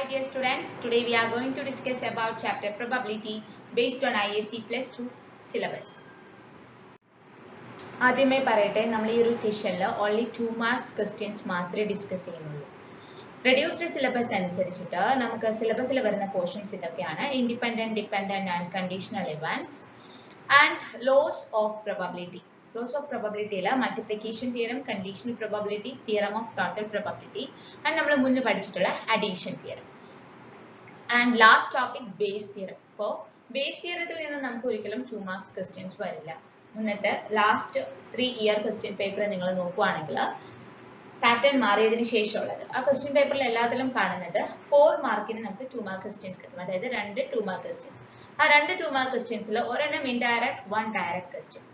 Hi dear students, today we are going to discuss about chapter probability based on ISC plus 2 syllabus. ആദ്യമേ പറയട്ടെ നമ്മൾ ഈ ഒരു സെഷനിൽ ഓൺലി 2 മാർക്സ് ക്വസ്റ്റ്യൻസ് മാത്രമേ ഡിസ്കസ് ചെയ്യുന്നുള്ളൂ. റെഡ്യൂസ്ഡ് സിലബസ് അനുസരിച്ചിട്ട് നമുക്ക് സിലബസിൽ വരുന്ന പോർഷൻസ് ഇതൊക്കെയാണ്: independent, dependent and conditional events and laws of probability. Laws of probability la multiplication theorem, conditional probability, theorem of total probability and നമ്മൾ മുന്നേ പഠിച്ചിട്ടുള്ള addition theorem. And last topic base theorem. So base theorem ത്തിൽ നിന്ന് നമുക്ക് ഒരിക്കലും 2 marks questions വരില്ല. മുന്നത്തെ last 3 year question paper നിങ്ങൾ നോക്കുകയാണെങ്കിൽ പാറ്റേൺ മാറിയതിനു ശേഷമുള്ളത് ആ ക്വസ്റ്റ്യൻ പേപ്പറിൽ എല്ലാത്തിലും കാണുന്നത് 4 മാർക്കിന് നമുക്ക് 2 മാർക്ക് ക്വസ്റ്റ്യൻ കിട്ടും. അതായത് 2 2 മാർക്ക് ക്വസ്റ്റ്യൻസ്. ആ 2 2 മാർക്ക് ക്വസ്റ്റ്യൻസിൽ ഒരെണ്ണം ഇൻഡയറക്റ്റ്, 1 ഡയറക്റ്റ് ക്വസ്റ്റ്യൻ.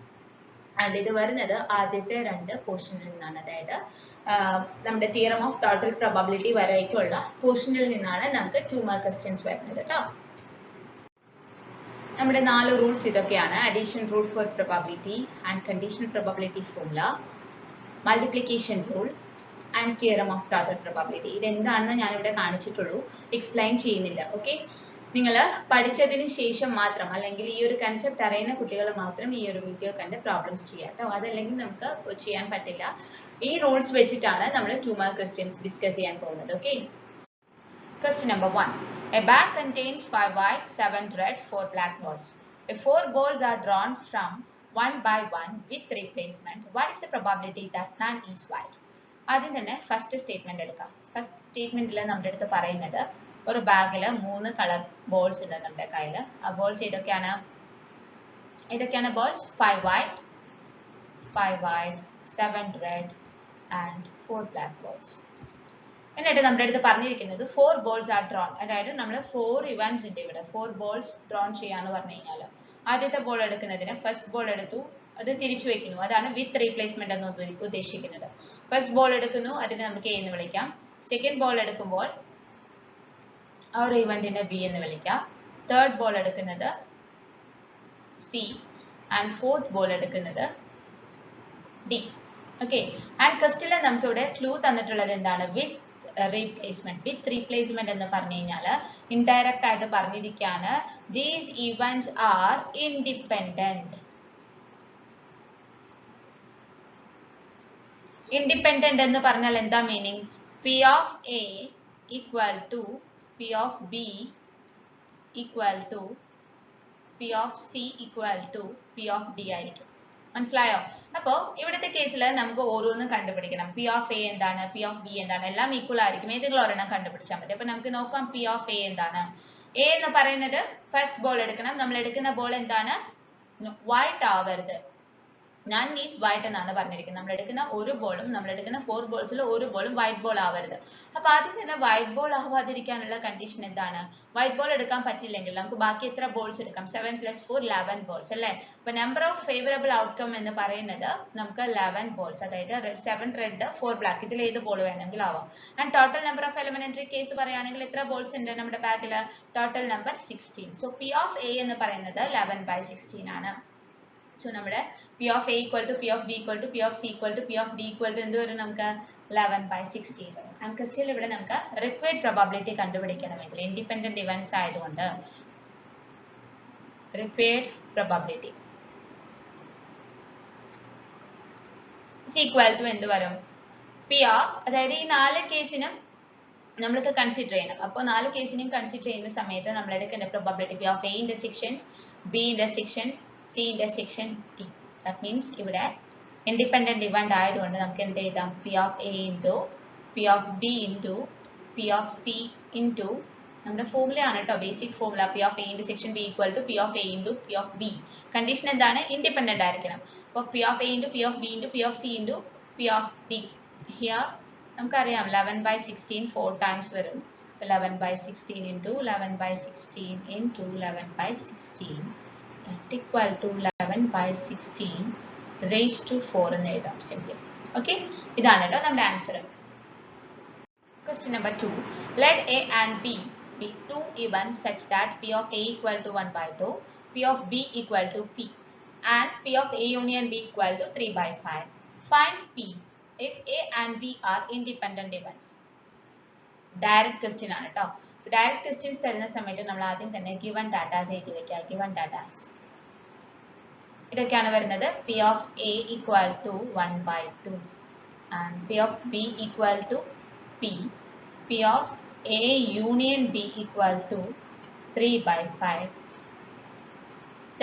ആൻഡ് ഇത് വരുന്നത് ആദ്യത്തെ 2 പോർഷനിൽ നിന്നാണ്. അതായത് നമ്മുടെ തിയറം ഓഫ് ടോട്ടൽ പ്രോബബിലിറ്റി വരേക്കുള്ള പോർഷനിൽ നിന്നാണ് നമുക്ക് 2 മാർക്ക് ക്വസ്റ്റ്യൻസ് വരുന്നത് കേട്ടോ. നമ്മുടെ 4 റൂൾസ് ഇതൊക്കെയാണ്: addition rule for probability and conditional probability formula, multiplication rule and theorem of total probability. ഇതെന്താണെന്ന് ഞാനിവിടെ കാണിച്ചിട്ടുള്ളൂ, എക്സ്പ്ലെയിൻ ചെയ്യുന്നില്ല. ഓക്കെ, നിങ്ങൾ പഠിച്ചതിന് ശേഷം മാത്രം, അല്ലെങ്കിൽ ഈ ഒരു കൺസെപ്റ്റ് അറിയുന്ന കുട്ടികൾ മാത്രം ഈ ഒരു വീഡിയോ കണ്ട് പ്രോബ്ലംസ് ചെയ്യാം കേട്ടോ. അതല്ലെങ്കിൽ നമുക്ക് ചെയ്യാൻ പറ്റില്ല. ഈ റൂൾസ് വെച്ചിട്ടാണ് നമ്മൾ 2 മാർക്ക് ക്വസ്റ്റ്യൻസ് ഡിസ്കസ് ചെയ്യാൻ പോകുന്നത്. Okay, question number 1. A bag contains 5 white, 7 red, 4 black balls. If 4 balls are drawn from 1 by 1 with replacement, what is the probability that none is white? ആദ്യം തന്നെ ഫസ്റ്റ് സ്റ്റേറ്റ്മെന്റ് എടുക്കാം. First സ്റ്റേറ്റ്മെന്റിൽ നമ്മുടെ അടുത്ത് പറയുന്നത് ഒരു ബാഗിൽ 3 കളർ ബോൾസ് ഉണ്ട് നമ്മുടെ കയ്യിൽ. ആ ബോൾസ് ഏതൊക്കെയാണ് balls? 5 white, 7 red and 4 black balls. എന്നിട്ട് നമ്മുടെ അടുത്ത് പറഞ്ഞിരിക്കുന്നത് 4 balls are drawn. അതായത് നമ്മൾ 4 ഇവന്റ്സ് ഉണ്ട് ഇവിടെ. 4 balls drawn ചെയ്യാന്ന് പറഞ്ഞു കഴിഞ്ഞാൽ ആദ്യത്തെ ബോൾ എടുക്കുന്നതിന് ഫസ്റ്റ് ബോൾ എടുത്തു, അത് തിരിച്ചു വെക്കുന്നു. അതാണ് വിത്ത് റീപ്ലേസ്മെന്റ് എന്ന് ഉദ്ദേശിക്കുന്നത്. ഫസ്റ്റ് ബോൾ എടുക്കുന്നു, അതിനെ നമുക്ക് എ എന്ന് വിളിക്കാം. സെക്കൻഡ് ബോൾ എടുക്കുമ്പോൾ ആ ഒരു ഇവന്റിനെ ബി എന്ന് വിളിക്കാം. തേർഡ് ബോൾ എടുക്കുന്നത് സി ആൻഡ് ഫോർത്ത് ബോൾ എടുക്കുന്നത് ഡി. ഓക്കെ, ആൻഡ് ക്വസ്റ്റ്യനിൽ നമുക്ക് ഇവിടെ ക്ലൂ തന്നിട്ടുള്ളത് എന്താണ്? വിത്ത് റീപ്ലേസ്മെന്റ്. വിത്ത് റീപ്ലേസ്മെന്റ് എന്ന് പറഞ്ഞു കഴിഞ്ഞാൽ ഇൻഡയറക്റ്റ് ആയിട്ട് പറഞ്ഞിരിക്കുകയാണ് these events are independent. Independent എന്ന് പറഞ്ഞാൽ എന്താ meaning? P of A equal to P of B equal to P of C equal to P of D ആയിരിക്കും. മനസ്സിലായോ? അപ്പോ ഇവിടുത്തെ കേസിൽ നമുക്ക് ഓരോന്നും കണ്ടുപിടിക്കണം. പി ഓഫ് എ എന്താണ്, പി ഓഫ് ബി എന്താണ്, എല്ലാം ഈക്വൽ ആയിരിക്കും. ഏതെങ്കിലും ഒരെണ്ണം കണ്ടുപിടിച്ചാൽ മതി. അപ്പൊ നമുക്ക് നോക്കാം പി ഓഫ് എ എന്താണ്. എ എന്ന് പറയുന്നത് ഫസ്റ്റ് ബോൾ എടുക്കണം. നമ്മൾ എടുക്കുന്ന ബോൾ എന്താണ്? വൈറ്റ് ആവരുത്. നൺ ഈസ് വൈറ്റ് എന്നാണ് പറഞ്ഞിരിക്കുന്നത്. നമ്മൾ എടുക്കുന്ന ഒരു ബോളും, നമ്മൾ എടുക്കുന്ന 4 ബോൾസിൽ ഒരു ബോളും വൈറ്റ് ബോൾ ആവരുത്. അപ്പൊ ആദ്യം തന്നെ വൈറ്റ് ബോൾ ആവാതിരിക്കാനുള്ള കണ്ടീഷൻ എന്താണ്? വൈറ്റ് ബോൾ എടുക്കാൻ പറ്റില്ലെങ്കിൽ നമുക്ക് ബാക്കി എത്ര ബോൾസ് എടുക്കാം? 7 + 4 11 ബോൾസ് അല്ലേ? അപ്പൊ നമ്പർ ഓഫ് ഫേവറബിൾ ഔട്ട്കം എന്ന് പറയുന്നത് നമുക്ക് 11 ബോൾസ്. അതായത് 7 റെഡ് 4 ബ്ലാക്ക്, ഇതിൽ ഏത് ബോൾ വേണമെങ്കിലും ആവാം. And total number of elementary case പറയുകയാണെങ്കിൽ എത്ര ബോൾസ് ഉണ്ട് നമ്മുടെ ബാഗിൽ? Total number 16. So P of A എന്ന് പറയുന്നത് 11/16 ആണ്. സോ നമ്മുടെ P of A equal to P of B equal to P of C equal to P of D equal to എന്ത് വരും? നമുക്ക് 11/16 വരും. ആൻഡ് ക്വസ്റ്റ്യനിൽ ഇവിടെ നമുക്ക് റിക്വയർഡ് പ്രോബബിലിറ്റി കണ്ടുപിടിക്കണമെങ്കിൽ ഇൻഡിപെൻഡന്റ് ഇവന്റ്സ് ആയതുകൊണ്ട് റിക്വയർഡ് പ്രോബബിലിറ്റി ഈക്വൽ ടു എന്ത് വരും? പി ഓഫ്, അതായത് ഈ 4 കേസിനും നമ്മൾക്ക് കൺസിഡർ ചെയ്യണം. അപ്പോൾ 4 കേസിനും കൺസിഡർ ചെയ്യുന്ന സമയത്ത് നമ്മൾ എടുക്കേണ്ട probability P of A intersection B intersection C intersection D. That means ഇവിടെ ഇൻഡിപെൻഡന്റ് ഇവന്റ് ആയതുകൊണ്ട് നമുക്ക് എന്ത് എഴുതാം? P of A into P of B into P of C into നമ്മുടെ ഫോർമുല ആണ് കേട്ടോ, basic formula. P of A intersection B equal to P of A into P of B. Condition എന്താണ്? Independent ആയിരിക്കണം. അപ്പോൾ P of A into P of B into P of C into P of D. Here നമുക്കറിയാം 11/16 4 times വരും. 11/16 into 11/16 into 11/16 that equal to 11/16 raised to 4 എന്ന് എഴുതാം simply. Okay, ഇതാണ് കേട്ടോ നമ്മുടെ answer. Question number 2. Let A and B be 2 events such that P of A equal to 1/2, P of B equal to P and P of A union B equal to 3/5. Find P if A and B are independent events. Direct question ആണ് കേട്ടോ. Direct questions തരുന്ന സമയത്ത് നമ്മൾ ആദ്യം തന്നെ given datas എഴുതി വെക്കുക. Given datas ഇതൊക്കെയാണ് വരുന്നത്. P of A equal to 1/2 and P of B equal to P. P of A union B equal to 3/5.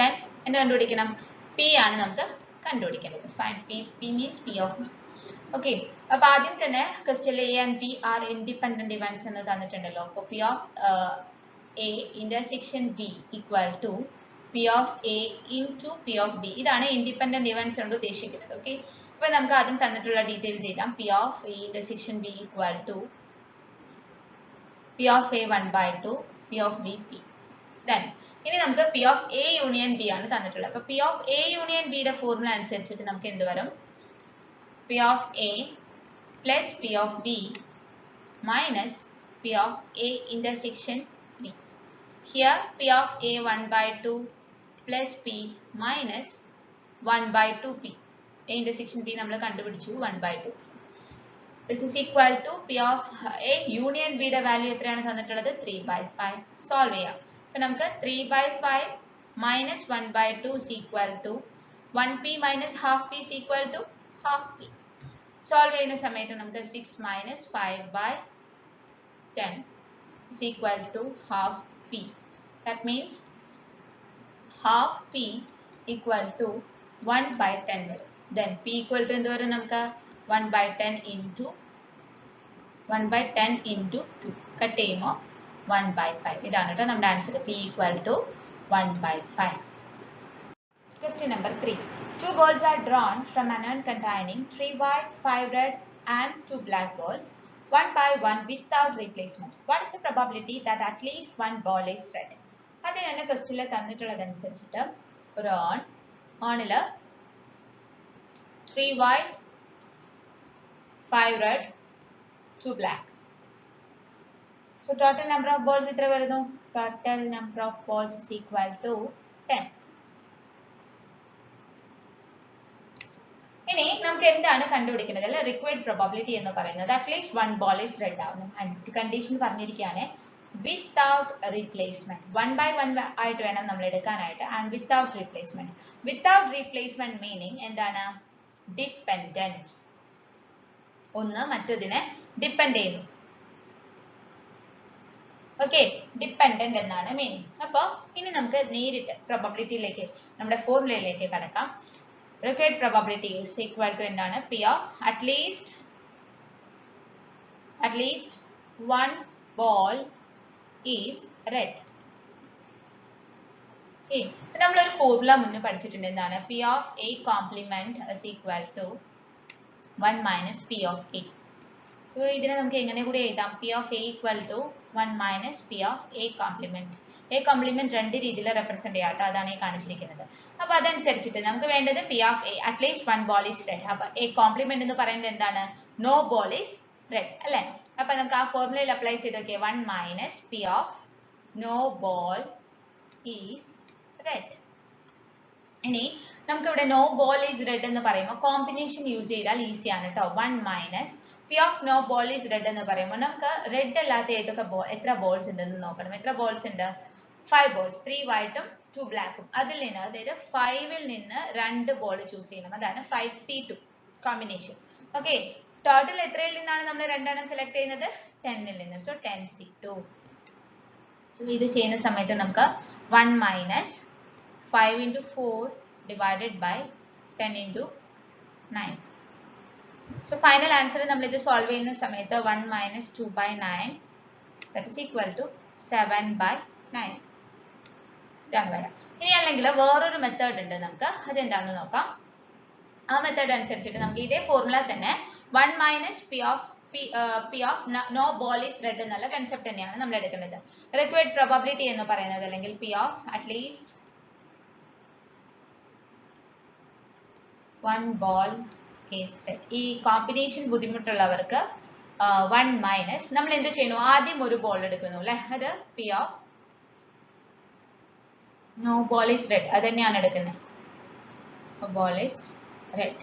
Then എന്ത് കണ്ടുപിടിക്കണം? പി ആണ് നമുക്ക് കണ്ടുപിടിക്കേണ്ടത്. Find P. P means P of B. Okay, അപ്പൊ ആദ്യം തന്നെ question A and B are independent events എന്ന് തന്നിട്ടുണ്ടല്ലോ. അപ്പൊ P of A intersection B equal to P of A into P of B. ഇതാണ് ഇൻഡിപെൻഡന്റ് ഇവന്റ്സ് കൊണ്ട് ഉദ്ദേശിക്കുന്നത്. Okay, അപ്പൊ നമുക്ക് ആദ്യം തന്നിട്ടുള്ള ഡീറ്റെയിൽസ് എഴുതാം. P of A intersection B equal to P of A 1/2 P of B P. Then ഇനി നമുക്ക് P of A union B ആണ് തന്നിട്ടുള്ളത്. അപ്പൊ പി ഓഫ് എ യൂണിയൻ ബിയുടെ ഫോർമുല അനുസരിച്ചിട്ട് നമുക്ക് എന്ത് വരും? P of A plus P of B minus P of A intersection B. Here P of A 1/2 plus P minus 1/2P. A intersection B നമ്മൾ കണ്ടുപിടിച്ചു 1/2. This is equal to P of A union B യുടെ value എത്രയാണ് തന്നിട്ടുള്ളത്? 3/5. Solve ചെയ്യാം. അപ്പോൾ നമുക്ക് 3/5 minus 1/2 is equal to 1P minus half P is equal to half P. Solve ചെയ്യുന്ന സമയത്ത് നമുക്ക് 6 minus 5/10 is equal to half P. That means half P equal to 1/10 വരും. Then P equal to എന്ത് വരും? നമുക്ക് 1/10 into 2 കട്ട് ചെയ്യുമ്പോൾ 1/5. ഇതാണ് കേട്ടോ നമ്മുടെ answer. P equal to 1/5. Question number 3. 2 balls are drawn from an urn containing 3 white, 5 red and 2 black balls, 1 by 1 without replacement. What is the probability that at least one ball is red? അത് തന്നെ ക്വസ്റ്റ്യനിൽ തന്നിട്ടുള്ളതനുസരിച്ചിട്ട് ഒരു ഏണിൽ 3 white, 5 red, 2 black. So total number of balls എത്ര വരുന്നു? Total number of balls is equal to 10. ഇനി നമുക്ക് എന്താണ് കണ്ടുപിടിക്കുന്നത്? അല്ലെ റിക്വയർഡ് പ്രോബബിലിറ്റി എന്ന് പറയുന്നത് അറ്റ്ലീസ്റ്റ് 1 ബോൾ ഈസ് റെഡ് ആവണം. കണ്ടീഷൻ പറഞ്ഞിരിക്കുകയാണ് വിത്തൗട്ട് റീപ്ലേസ്മെന്റ്. 1 by 1 ആയിട്ട് വേണം നമ്മൾ എടുക്കാനായിട്ട്. And without replacement. Without replacement meaning എന്താണ്? ഡിപ്പെൻഡന്റ്. ഒന്ന് മറ്റൊന്നിനെ ഡിപ്പെൻഡ് ചെയ്യുന്നു. ഓക്കെ, ഡിപ്പെൻഡന്റ് എന്നാണ് മീനിങ്. അപ്പൊ ഇനി നമുക്ക് നേരിട്ട് പ്രോബബിലിറ്റിയിലേക്ക് നമ്മുടെ ഫോർമുലയിലേക്ക് കടക്കാം. Required probability is equal to എന്താണ്? P of at least 1 ball is red. Okay, നമ്മൾ ഒരു ഫോർമുല മുന്നേ പഠിച്ചിട്ടുണ്ട്. എന്താണ്? P of A complement is equal to 1 minus P of A. So ഇതിനെ നമുക്ക് എങ്ങനെ കൂടി എഴുതാം? P of A equal to 1 minus P of A complement. A complement രണ്ട് രീതിയിൽ റെപ്രസെന്റ് ചെയ്യാട്ടോ. അതാണ് ഈ കാണിച്ചിരിക്കുന്നത്. അപ്പൊ അതനുസരിച്ചിട്ട് നമുക്ക് വേണ്ടത് P of A at least 1 ball is red. അപ്പൊ A complement എന്ന് പറയുന്നത് എന്താണ്? No ball is red അല്ലെ? അപ്പൊ നമുക്ക് ആ ഫോർമുലയിൽ അപ്ലൈ ചെയ്ത് നോക്കിയേ. 1 minus P of no ball is red. ഇനി നമുക്ക് ഇവിടെ no ball is red എന്ന് പറയുമ്പോൾ കോമ്പിനേഷൻ യൂസ് ചെയ്താൽ ഈസി ആണ് കേട്ടോ. 1 minus P of no ball is red എന്ന് പറയുമ്പോൾ നമുക്ക് റെഡ് അല്ലാത്ത ഏതൊക്കെ എത്ര ബോൾസ് ഉണ്ടെന്ന് നോക്കണം. എത്ര ബോൾസ് ഉണ്ട്? 5 balls, 3 whiteും 2 blackും. അതിൽ നിന്ന് അതായത് 5ൽ നിന്ന് 2 ബോൾ ചൂസ് ചെയ്യണം. അതാണ് 5C2 കോമ്പിനേഷൻ. ഓക്കെ, ടോട്ടൽ എത്രയിൽ നിന്നാണ് നമ്മൾ രണ്ടെണ്ണം സെലക്ട് ചെയ്യുന്നത്? 10ൽ നിന്ന്. So 10C2. സോ ഇത് ചെയ്യുന്ന സമയത്ത് നമുക്ക് 1 minus 5 into 4 divided by 10 into 9. So final answer നമ്മൾ ഇത് സോൾവ് ചെയ്യുന്ന സമയത്ത് 1 minus 2 by 9 that is equal to 7 by 9. ഇതാണ് വരാം. ഇനി അല്ലെങ്കിൽ വേറൊരു മെത്തേഡ് ഉണ്ട് നമുക്ക്. അതെന്താണെന്ന് നോക്കാം. ആ മെത്തേഡ് അനുസരിച്ചിട്ട് നമുക്ക് ഇതേ ഫോർമുല തന്നെ 1 minus P of no ball is red എന്നുള്ള കൺസെപ്റ്റ് തന്നെയാണ് നമ്മൾ എടുക്കുന്നത്. റിക്വയർഡ് പ്രോബബിലിറ്റി എന്ന് പറയുന്നത് അല്ലെങ്കിൽ P of at least 1 ball is red. ഈ കോമ്പിനേഷൻ ബുദ്ധിമുട്ടുള്ളവർക്ക് 1 മൈനസ് നമ്മൾ എന്ത് ചെയ്യുന്നു? ആദ്യം ഒരു ബോൾ എടുക്കുന്നു അല്ലെ? അത് P of no ball is red. അത് തന്നെയാണ് എടുക്കുന്നത്. ball is red.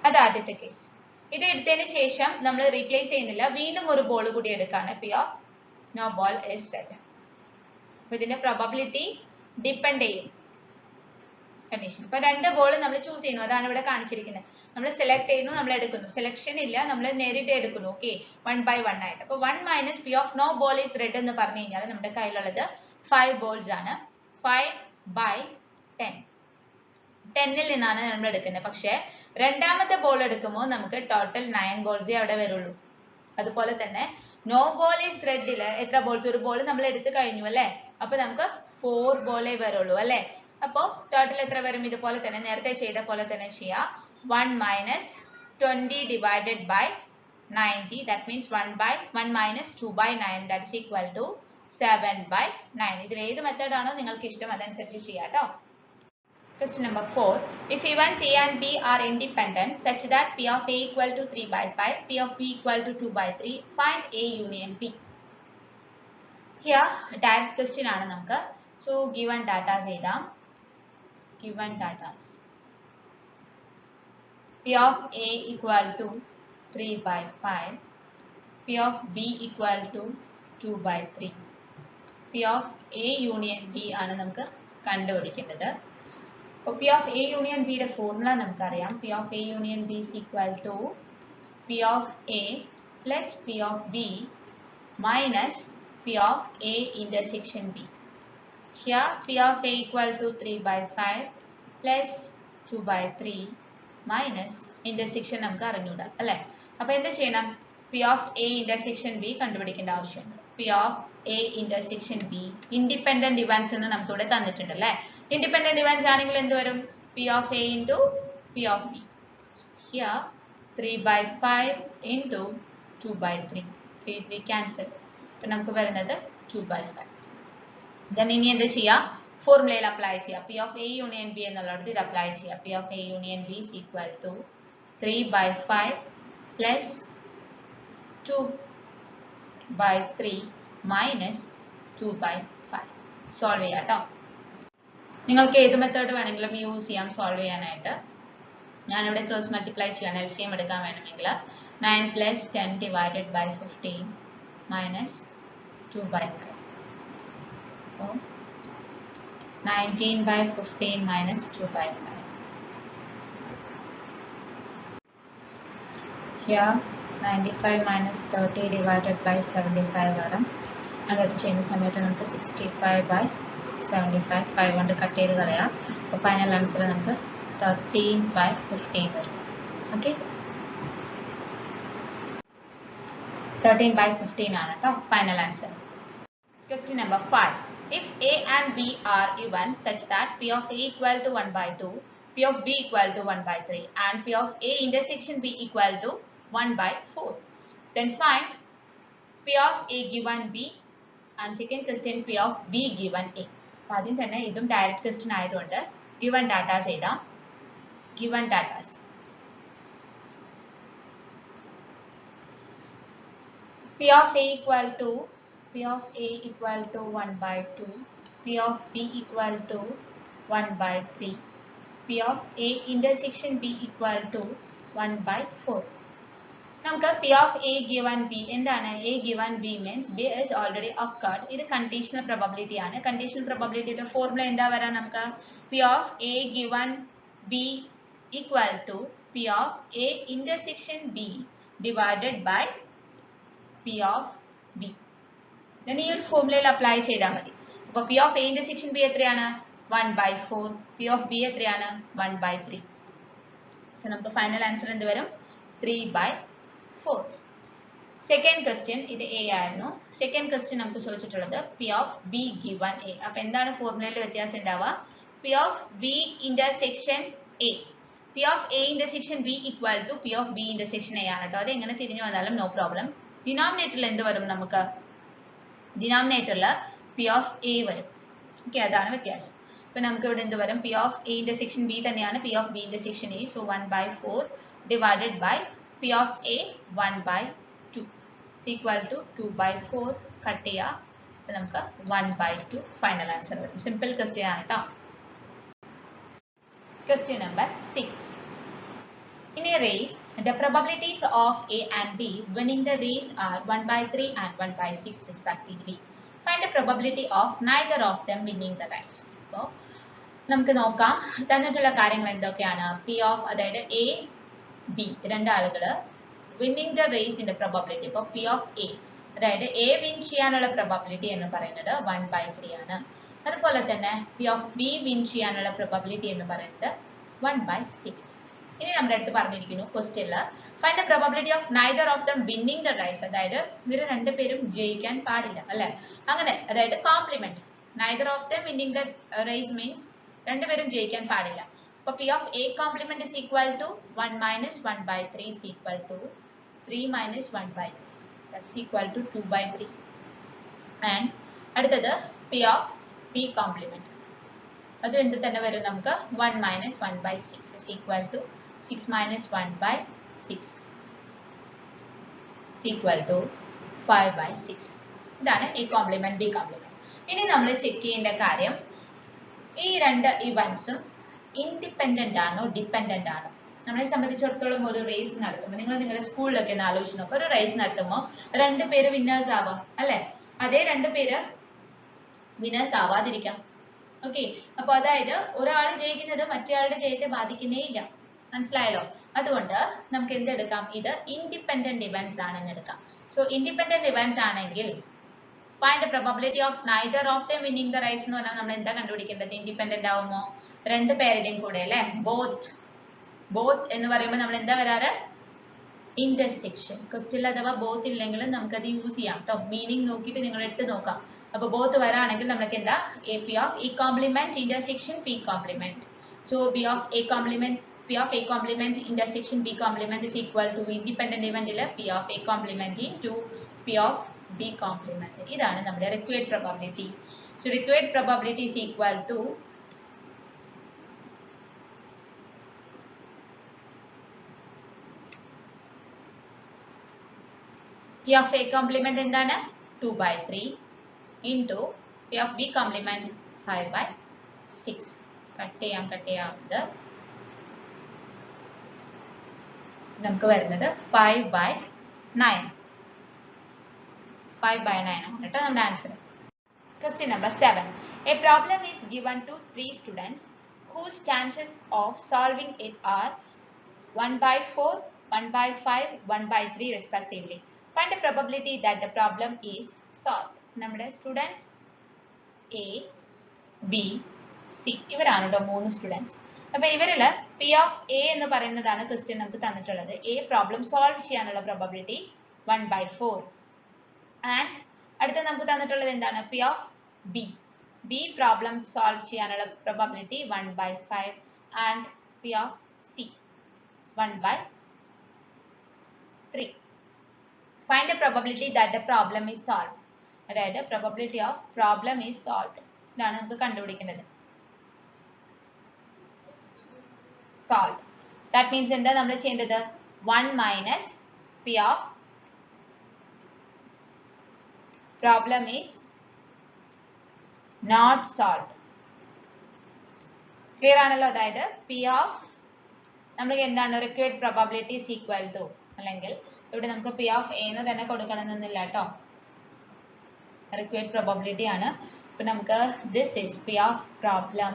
അത് ആദ്യത്തെ കേസ്. ഇത് എടുത്തതിന് ശേഷം നമ്മൾ റീപ്ലേസ് ചെയ്യുന്നില്ല. വീണ്ടും ഒരു ബോൾ കൂടി എടുക്കാണ്. P of no ball is red. അപ്പോൾ ഇതിന്റെ പ്രോബബിലിറ്റി ഡിപ്പെൻഡ് ചെയ്യും കണ്ടീഷൻ. ഇപ്പൊ 2 ബോൾ നമ്മൾ ചൂസ് ചെയ്യുന്നു, അതാണ് ഇവിടെ കാണിച്ചിരിക്കുന്നത്. നമ്മൾ സെലക്ട് ചെയ്യുന്നു, നമ്മൾ എടുക്കുന്നു, സെലക്ഷൻ ഇല്ല, നമ്മൾ നേരിട്ട് എടുക്കുന്നു. ഓക്കെ, 1 by 1 ആയിട്ട്. അപ്പൊ 1 minus p of no ball is red എന്ന് പറഞ്ഞു കഴിഞ്ഞാൽ നമ്മുടെ കയ്യിലുള്ളത് 5 balls ആണ്. 5 by 10. 10ൽ നിന്നാണ് നമ്മൾ എടുക്കുന്നത്. പക്ഷെ രണ്ടാമത്തെ ബോൾ എടുക്കുമ്പോൾ നമുക്ക് ടോട്ടൽ 9 balls അവിടെ വരുള്ളൂ. അതുപോലെ തന്നെ നോ ബോൾ ഈസ് റെഡില് എത്ര ബോൾസ്? ഒരു ബോൾ നമ്മൾ എടുത്തു കഴിഞ്ഞു അല്ലെ, അപ്പൊ നമുക്ക് 4 ബോളേ വരുള്ളൂ അല്ലെ. അപ്പോ ടോട്ടൽ എത്ര വരും? ഇതുപോലെ തന്നെ നേരത്തെ ചെയ്ത പോലെ തന്നെ ചെയ്യാം. 1 minus 20 divided by 90, that means 1 minus 2 by 9, that is equal to 7 by 9. ഇതിൽ ഏത് മെത്തേഡ് ആണോ നിങ്ങൾക്ക് ഇഷ്ടം അതനുസരിച്ച് ചെയ്യാം കേട്ടോ. Question number 4. If events A and B are independent such that P of A equal to 3 by 5, P of B equal to 2 by 3, find A union B. Here direct question ആണ് നമുക്ക്. So given data എഴുതാം. Given data. P of A equal to 3 by 5, P of B equal to 2 by 3. P of A union B ആണ് നമുക്ക് കണ്ടുപിടിക്കേണ്ടത്. P of A union B യുടെ formula നമുക്കറിയാം. P of A union B is equal to P of A plus P of B minus P of A intersection B. Here P of A equal to 3 by 5 plus 2 by 3 minus intersection നമുക്ക് അറിഞ്ഞൂടാ അല്ലെ. അപ്പൊ എന്ത് ചെയ്യണം? P of A intersection B കണ്ടുപിടിക്കേണ്ട ആവശ്യമുണ്ട്. P of A intersection B independent events എന്ന് നമുക്ക് ഇവിടെ തന്നിട്ടുണ്ട് അല്ലെ. Independent events ആണെങ്കിൽ എന്ത് വരും? P of A into P of B. Here 3 by 5 into 2 by 3. 3 cancel. അപ്പോൾ നമുക്ക് വരുന്നത് 2 by 5. Then ഇനി എന്ത് ചെയ്യാം? ഫോർമുലയിൽ അപ്ലൈ ചെയ്യാം. P of A union B എന്നുള്ളത് ഇത് അപ്ലൈ ചെയ്യാം. P of A union B is equal to 3 by 5 plus 2 by 3 minus 2 by 5. Solve ചെയ്യാം കേട്ടോ. നിങ്ങൾക്ക് ഏത് മെത്തേഡ് വേണമെങ്കിലും യൂസ് ചെയ്യാം സോൾവ് ചെയ്യാനായിട്ട്. ഞാനിവിടെ ക്രോസ് മൾട്ടിപ്ലൈ ചെയ്യാൻ LCM എടുക്കാൻ വേണമെങ്കിൽ 9 plus 10 divided by 15 minus 2 by 5. So 19 by 15 minus 2 by 5. Here 95 minus 30 divided by 75 വരും. അടുത്ത ചെയ്യുന്ന സമയത്ത് നമുക്ക് 65 by 75 5 കൊണ്ട് കട്ട് ചെയ്ത് കളയാം. അപ്പോൾ ഫൈനൽ ആൻസർ നമുക്ക് 13 by 15 വരും. ഓക്കെ, 13 by 15 ആണ് കേട്ടോ final answer. Question number 5. If A and B are even such that P of A equal to 1 by 2, P of B equal to 1 by 3 and P of A intersection B equal to 1 by 4, then find P of A given B and second question P of B given A. ആദ്യം തന്നെ ഇതും direct question ആയതുകൊണ്ട് given datas എഴുതാം. Given datas. P of A equal to 1 by 2, P of B equal to 1 by 3, P of A intersection B equal to 1 by 4. നമുക്ക് P of A given B എന്താണ്? A given B means B is already occurred. ഇത് conditional probability ആണ്. Conditional പ്രോബബിലിറ്റിയുടെ formula എന്താ വരാൻ? നമുക്ക് P of A given B equal to P of A intersection B divided by P of B. then ഈ ഒരു ഫോർമുലയിൽ apply ചെയ്താൽ മതി. അപ്പോൾ P of A intersection B എത്രയാണ്? 1 by 4. P of B എത്രയാണ്? 1 by 3. സോ നമുക്ക് ഫൈനൽ ആൻസർ എന്ത് വരും? 3 by 4. സെക്കൻഡ് ക്വസ്റ്റ്യൻ ഇത് A ആയിരുന്നു. സെക്കൻഡ് ക്വസ്റ്റ്യൻ നമുക്ക് ചോദിച്ചിട്ടുള്ളത് P of B given A. അപ്പോൾ എന്താണ് ഫോർമുലയിൽ വ്യത്യാസം ഉണ്ടാവുക? P of B intersection A. P of A intersection B equal to P of B intersection A ആണ് കേട്ടോ. അത് എങ്ങനെ തിരിഞ്ഞു വന്നാലും നോ പ്രോബ്ലം. ഡിനോമിനേറ്ററിൽ എന്ത് വരും? നമുക്ക് ഡിനോമിനേറ്ററിൽ P of A വരും. ഓക്കെ, അതാണ് വ്യത്യാസം. അപ്പോൾ നമുക്ക് ഇവിടെ എന്ത് വരും? P of A intersection B തന്നെയാണ് P of B intersection A. So 1 by 4 divided by P of A 1 by 2 is equal to 2 by 4 cut ചെയ്യുക. അപ്പോൾ നമുക്ക് 1 by 2 ഫൈനൽ ആൻസർ വരും. സിമ്പിൾ ക്വസ്റ്റ്യൻ ആണ് കേട്ടോ. Question number 6. In a race, the probabilities of A and B winning the race are 1 by 3 and 1 by 6 respectively. Find the probability of neither of them winning the race. അപ്പോൾ നമുക്ക് നോക്കാം തന്നിട്ടുള്ള കാര്യങ്ങൾ എന്തൊക്കെയാണ്. P of അതായത് A, B രണ്ടാളുകൾ winning the റേസിന്റെ probability. ഇപ്പോൾ P of A അതായത് A വിൻ ചെയ്യാനുള്ള പ്രോബബിലിറ്റി എന്ന് പറയുന്നത് 1/3 ആണ്. അതുപോലെ തന്നെ P of B വിൻ ചെയ്യാനുള്ള പ്രോബബിലിറ്റി എന്ന് പറയുന്നത് 1/6. ഇനി നമ്മുടെ അടുത്ത് പറഞ്ഞിരിക്കുന്നു ക്വസ്റ്റ്യനിൽ find the probability of neither of them winning the race. അതായത് ഇവർ രണ്ടുപേരും ജയിക്കാൻ പാടില്ല അല്ലെ. അങ്ങനെ അതായത് complement neither of them winning the race means രണ്ടുപേരും ജയിക്കാൻ പാടില്ല. അപ്പോൾ P of A complement is equal to 1 minus 1/3 is equal to 3 minus 1/3. That's equal to 2/3. And അടുത്തത് P of B complement. അത് എന്ത് തന്നെ വരും നമുക്ക് 1 minus 1/6 is equal to 6 minus 1/6 is equal to 5/6. ഇതാണ് A complement B complement. ഇനി നമ്മൾ check ചെയ്യേണ്ട കാര്യം ഈ രണ്ട് ഇവന്റ്സും ഇൻഡിപെൻഡന്റ് ആണോ ഡിപെൻഡന്റ് ആണോ. നമ്മളെ സംബന്ധിച്ചിടത്തോളം ഒരു റേസ് നടത്തുമ്പോൾ നിങ്ങൾ നിങ്ങളുടെ സ്കൂളിലൊക്കെ ഒന്ന് ആലോചിച്ച് നോക്കുക. ഒരു റേസ് നടത്തുമ്പോൾ രണ്ടുപേര് വിന്നേഴ്സ് ആവാം അല്ലെ. അതേ രണ്ടുപേര് വിന്നേഴ്സ് ആവാതിരിക്കാം. ഓക്കെ, അപ്പൊ അതായത് ഒരാൾ ജയിക്കുന്നത് മറ്റേയാളുടെ ജയത്തെ ബാധിക്കുന്നേ ഇല്ല. മനസ്സിലായല്ലോ. അതുകൊണ്ട് നമുക്ക് എന്തെടുക്കാം, ഇത് ഇൻഡിപെൻഡന്റ് ഇവന്റ്സ് ആണെന്ന് എടുക്കാം. സോ ഇൻഡിപെൻഡന്റ് ഇവന്റ്സ് ആണെങ്കിൽ find the probability of neither of them winning the race എന്ന് പറഞ്ഞാൽ നമ്മൾ എന്താ കണ്ടുപിടിക്കേണ്ടത്. ഇൻഡിപെൻഡന്റ് ആവുമോ രണ്ട് പേരുടെയും കൂടെ അല്ലെ. ബോത്ത് എന്ന് പറയുമ്പോൾ നമ്മൾ എന്താ വരാറ്, ഇന്റർസെക്ഷൻ. ക്വസ്റ്റ്യൻ അഥവാ ബോത്ത് ഇല്ലെങ്കിലും നമുക്ക് അത് യൂസ് ചെയ്യാം കേട്ടോ. മീനിങ് നോക്കിയിട്ട് നിങ്ങൾ എടുത്ത് നോക്കാം. അപ്പൊ ബോത്ത് വരാണെങ്കിൽ നമുക്ക് എന്താ P of E complement intersection P complement. So P of A complement intersection B complement is equal to independent event P of A complement into P of B complement. ഇതാണ് നമ്മുടെ required probability. So required probability is equal to P of A complement എന്താണ് 2/3 into P of B complement 5/6. Cut ചെയ്യാം ഇത് നമുക്ക് വരുന്നത് 5/9 ആണ് കേട്ടോ നമ്മുടെ answer. Question number 7. A problem is given to 3 students whose chances of solving it are 1/4, 1/5, 1/3 respectively. Find the probability that the problem is solved. നമ്മുടെ students A, B, C ഇവരാണ് കേട്ടോ 3 സ്റ്റുഡൻസ്. അപ്പൊ ഇവരില് P of A എന്ന് പറയുന്നതാണ് question നമുക്ക് തന്നിട്ടുള്ളത്. A problem solve ചെയ്യാനുള്ള പ്രോബബിലിറ്റി 1/4 ആൻഡ് അടുത്ത നമുക്ക് തന്നിട്ടുള്ളത് എന്താണ് P of B problem solve ചെയ്യാനുള്ള probability 1/5 and P of C 1/3. Find the probability that the problem is solved. അതായത് probability of problem is solved ഇതാണ് നമുക്ക് കണ്ടുപിടിക്കേണ്ടത്. Solved. That means എന്താ നമ്മൾ ചെയ്യേണ്ടത് 1 minus P of problem is not solved. Clear ആണല്ലോ. അതായത് P of നമുക്ക് എന്താണ് required probability is equal to അല്ലെങ്കിൽ ഇവിടെ നമുക്ക് P of A എന്ന് തന്നെ കൊടുക്കണമെന്നില്ല കേട്ടോ. required probability ആണ്. അപ്പോൾ നമുക്ക് this is P of problem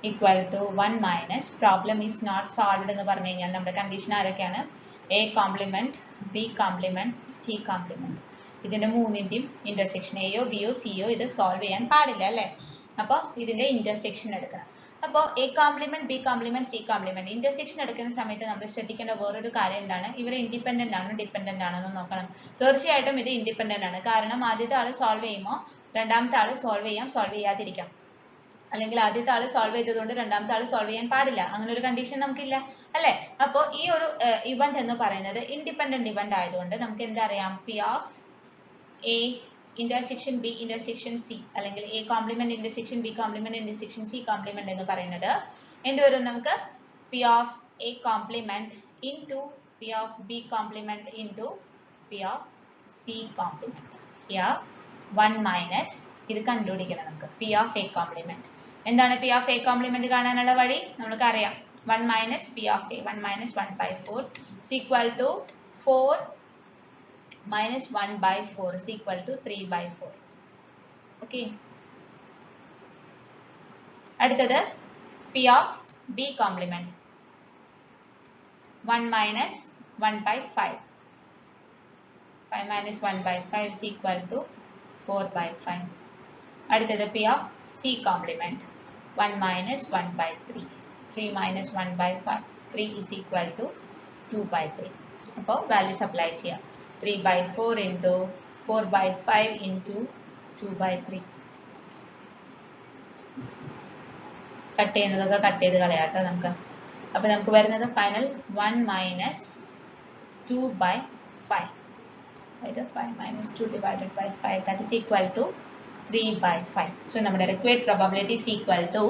equal to 1 minus problem is not solved എന്ന് പറഞ്ഞു കഴിഞ്ഞാൽ നമ്മുടെ കണ്ടീഷൻ ആരൊക്കെയാണ് A complement, B complement, C complement. ഇതിന്റെ മൂന്നിന്റെയും ഇന്റർസെക്ഷൻ എയോ ബിയോ സിയോ ഇത് സോൾവ് ചെയ്യാൻ പാടില്ല അല്ലേ. അപ്പോൾ ഇതിന്റെ ഇന്റർസെക്ഷൻ എടുക്കണം. അപ്പോൾ A complement, B complement, C complement intersection എടുക്കുന്ന സമയത്ത് നമ്മൾ ശ്രദ്ധിക്കേണ്ട വേറൊരു കാര്യം എന്താണ്, ഇവർ ഇൻഡിപെൻഡന്റ് ആണോ ഡിപെൻഡന്റ് ആണോ എന്ന് നോക്കണം. തീർച്ചയായിട്ടും ഇത് ഇൻഡിപെൻഡന്റ് ആണ്. കാരണം ആദ്യത്തെ ആള് സോൾവ് ചെയ്യുമ്പോൾ രണ്ടാമത്തെ ആള് സോൾവ് ചെയ്യാതിരിക്കാം. അല്ലെങ്കിൽ ആദ്യത്തെ ആള് സോൾവ് ചെയ്തതുകൊണ്ട് രണ്ടാമത്തെ ആള് സോൾവ് ചെയ്യാൻ പാടില്ല. അങ്ങനെ ഒരു കണ്ടീഷൻ നമുക്കില്ല അല്ലെ. അപ്പോൾ ഈ ഒരു ഇവന്റ് എന്ന് പറയുന്നത് ഇൻഡിപെൻഡന്റ് ഇവന്റ് ആയതുകൊണ്ട് നമുക്ക് എന്താ അറിയാം P of A intersection B intersection C അല്ലെങ്കിൽ A complement intersection B complement intersection C complement എന്ന് പറയുന്നത് എന്ത് വരും നമുക്ക് P of A complement into P of B complement into P of C complement. Here 1 minus ഇത് കണ്ടുപിടിക്കണം നമുക്ക്. P of A complement. എന്താണ് പി ഓഫ് എ കോംപ്ലിമെന്റ് കാണാനുള്ള വഴി? നമുക്ക് അറിയാം. 1 minus P of A, 1 minus 1/4 is equal to 4 minus 1/4 is equal to 3/4. Okay. അടുത്തത് P of B complement. 1 minus 1/5. 5 minus 1/5 is equal to 4/5. അടുത്തത് P of C complement. 1 minus 1/3. 3 minus 1/5. 3 is equal to 2/3. അപ്പോൾ values apply ചെയ്യാം. 3/4 into 4/5 into 2/3. Cut ചെയ്യുന്നതൊക്കെ cut ചെയ്ത് കളയാട്ടോ നമുക്ക്. അപ്പോൾ നമുക്ക് വരുന്നത് ഫൈനൽ 1 minus 2/5. അതായത് 5 minus 2 divided by 5, that is equal to 3/5. So നമ്മുടെ required probability is equal to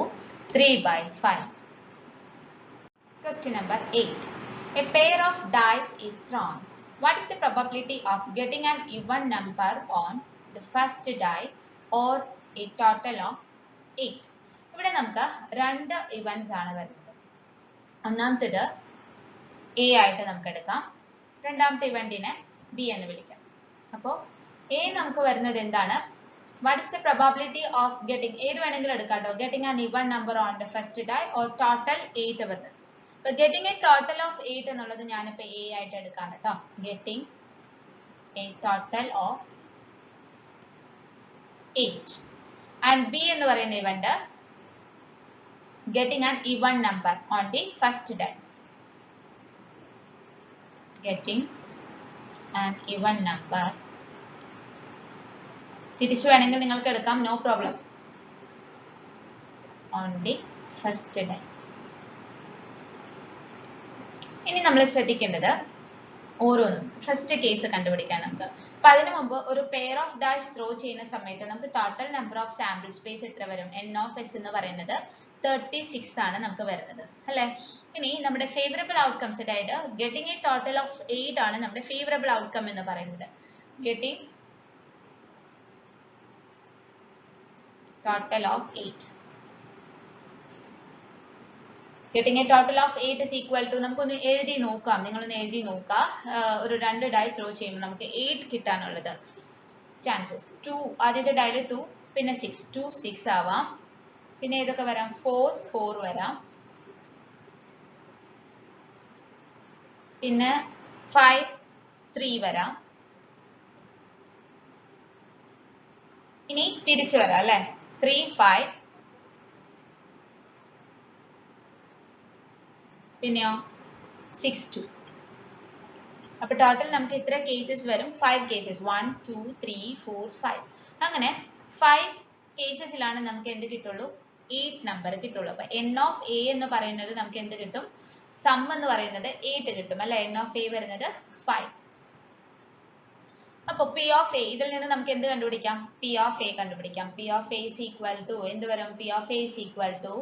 3/5. Question number 8. A pair of dice is thrown. What is the probability of getting an even number on the first die or a total of 8? ഇവിടെ നമുക്ക് രണ്ട് events ആണ് വരുന്നത്. ഒന്നാമത്തേത് A ആയിട്ട് നമുക്ക് എടുക്കാം. രണ്ടാമത്തെ ഇവന്റിനെ ബി എന്ന് വിളിക്കാം. അപ്പോൾ എ നമുക്ക് വരുന്നത് എന്താണ്? What is the probability of getting, ഏത് വേണമെങ്കിലും എടുക്കാം കേട്ടോ, ഗെറ്റിംഗ് ആൻ ഇവൻ number on the first dye or total 8 വരുന്നത്. അപ്പോൾ ഗെറ്റിംഗ് എ ടോട്ടൽ ഓഫ് 8 എന്നുള്ളത് ഞാനിപ്പോൾ എ ആയിട്ട് എടുക്കാം കേട്ടോ. Getting A total of 8 and B എന്ന് പറയുന്ന event getting an even number on the first die. Getting an even number. തിരിച്ചു വേണമെങ്കിൽ നിങ്ങൾക്ക് എടുക്കാം, no problem. On the first die. ഇനി നമ്മൾ ശ്രദ്ധിക്കേണ്ടത് ഓരോന്നും ഫസ്റ്റ് കേസ് കണ്ടുപിടിക്കാൻ നമുക്ക്. അപ്പൊ അതിനു മുമ്പ് ഒരു പെയർ ഓഫ് ഡാഷ് ത്രോ ചെയ്യുന്ന സമയത്ത് നമുക്ക് total number of sample space എത്ര വരും? n of s എന്ന് പറയുന്നത് 36 ആണ് നമുക്ക് വരുന്നത് അല്ലേ. ഇനി നമ്മുടെ ഫേവറബിൾ ഔട്ട്കംസ്, അതായത് ഗെറ്റിംഗ് എ ടോട്ടൽ ഓഫ് 8 ആണ് നമ്മുടെ ഫേവറബിൾ ഔട്ട്കം എന്ന് പറയുന്നത്. Getting total of 8. Getting a total of 8 is equal to, നമുക്കൊന്ന് എഴുതി നോക്കാം, നിങ്ങളൊന്ന് എഴുതി നോക്കാം. ഒരു രണ്ട് ഡൈ ത്രോ ചെയ്യുമ്പോൾ നമുക്ക് 8 കിട്ടാനുള്ളത് ചാൻസസ് 2. ആദ്യത്തെ ഡൈയിൽ 2, പിന്നെ 6. 2 6 ആവാം. പിന്നെ ഏതൊക്കെ വരാം? 4 4 വരാം. പിന്നെ 5 3 വരാം. ഇനി തിരിച്ചു വരാം അല്ലെ. 3 5. പിന്നെയോ 6 2. അപ്പൊ ടോട്ടൽ നമുക്ക് ഇത്ര കേസസ് വരും? 5 കേസസ്. 1 2 3 4 5. അങ്ങനെ 5 കേസസിലാണ് നമുക്ക് എന്ത് കിട്ടുള്ളൂ? 8 നമ്പർ കിട്ടുള്ളൂ. അപ്പൊ n ഓഫ് എ എന്ന് പറയുന്നത് നമുക്ക് എന്ത് കിട്ടും? സം എന്ന് പറയുന്നത് 8 കിട്ടും അല്ലെ. n ഓഫ് എ വരുന്നത് 5. അപ്പൊ പി ഓഫ് എ, ഇതിൽ നിന്ന് നമുക്ക് എന്ത് കണ്ടുപിടിക്കാം? പി ഓഫ് എ കണ്ടുപിടിക്കാം. P of A is equal to എന്ത് വരും? P of A is equal to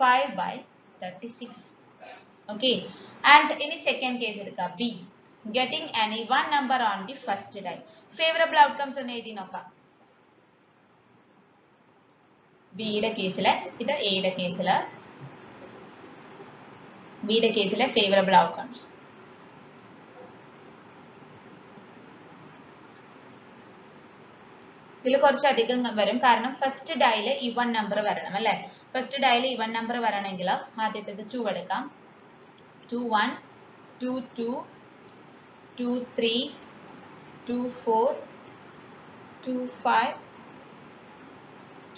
5/36. Okay, and in second case എടുക്കുക B, getting an even number on the first die. Favorable outcomes ഒന്ന് എഴുതി നോക്കാം. B യുടെ കേസിലെ, ഇത് A യുടെ കേസിലെ, B യുടെ കേസിലെ favorable outcomes. ഇതിൽ കുറച്ചധികം വരും, കാരണം ഫസ്റ്റ് ഡൈയില് ഈവൻ നമ്പർ വരണം അല്ലെ. ഫസ്റ്റ് ഡൈയില് ഈവൻ നമ്പർ വരണമെങ്കിൽ ആദ്യത്തേത് 2 എടുക്കാം. 2 1 2 2 2 3 2 4 2 5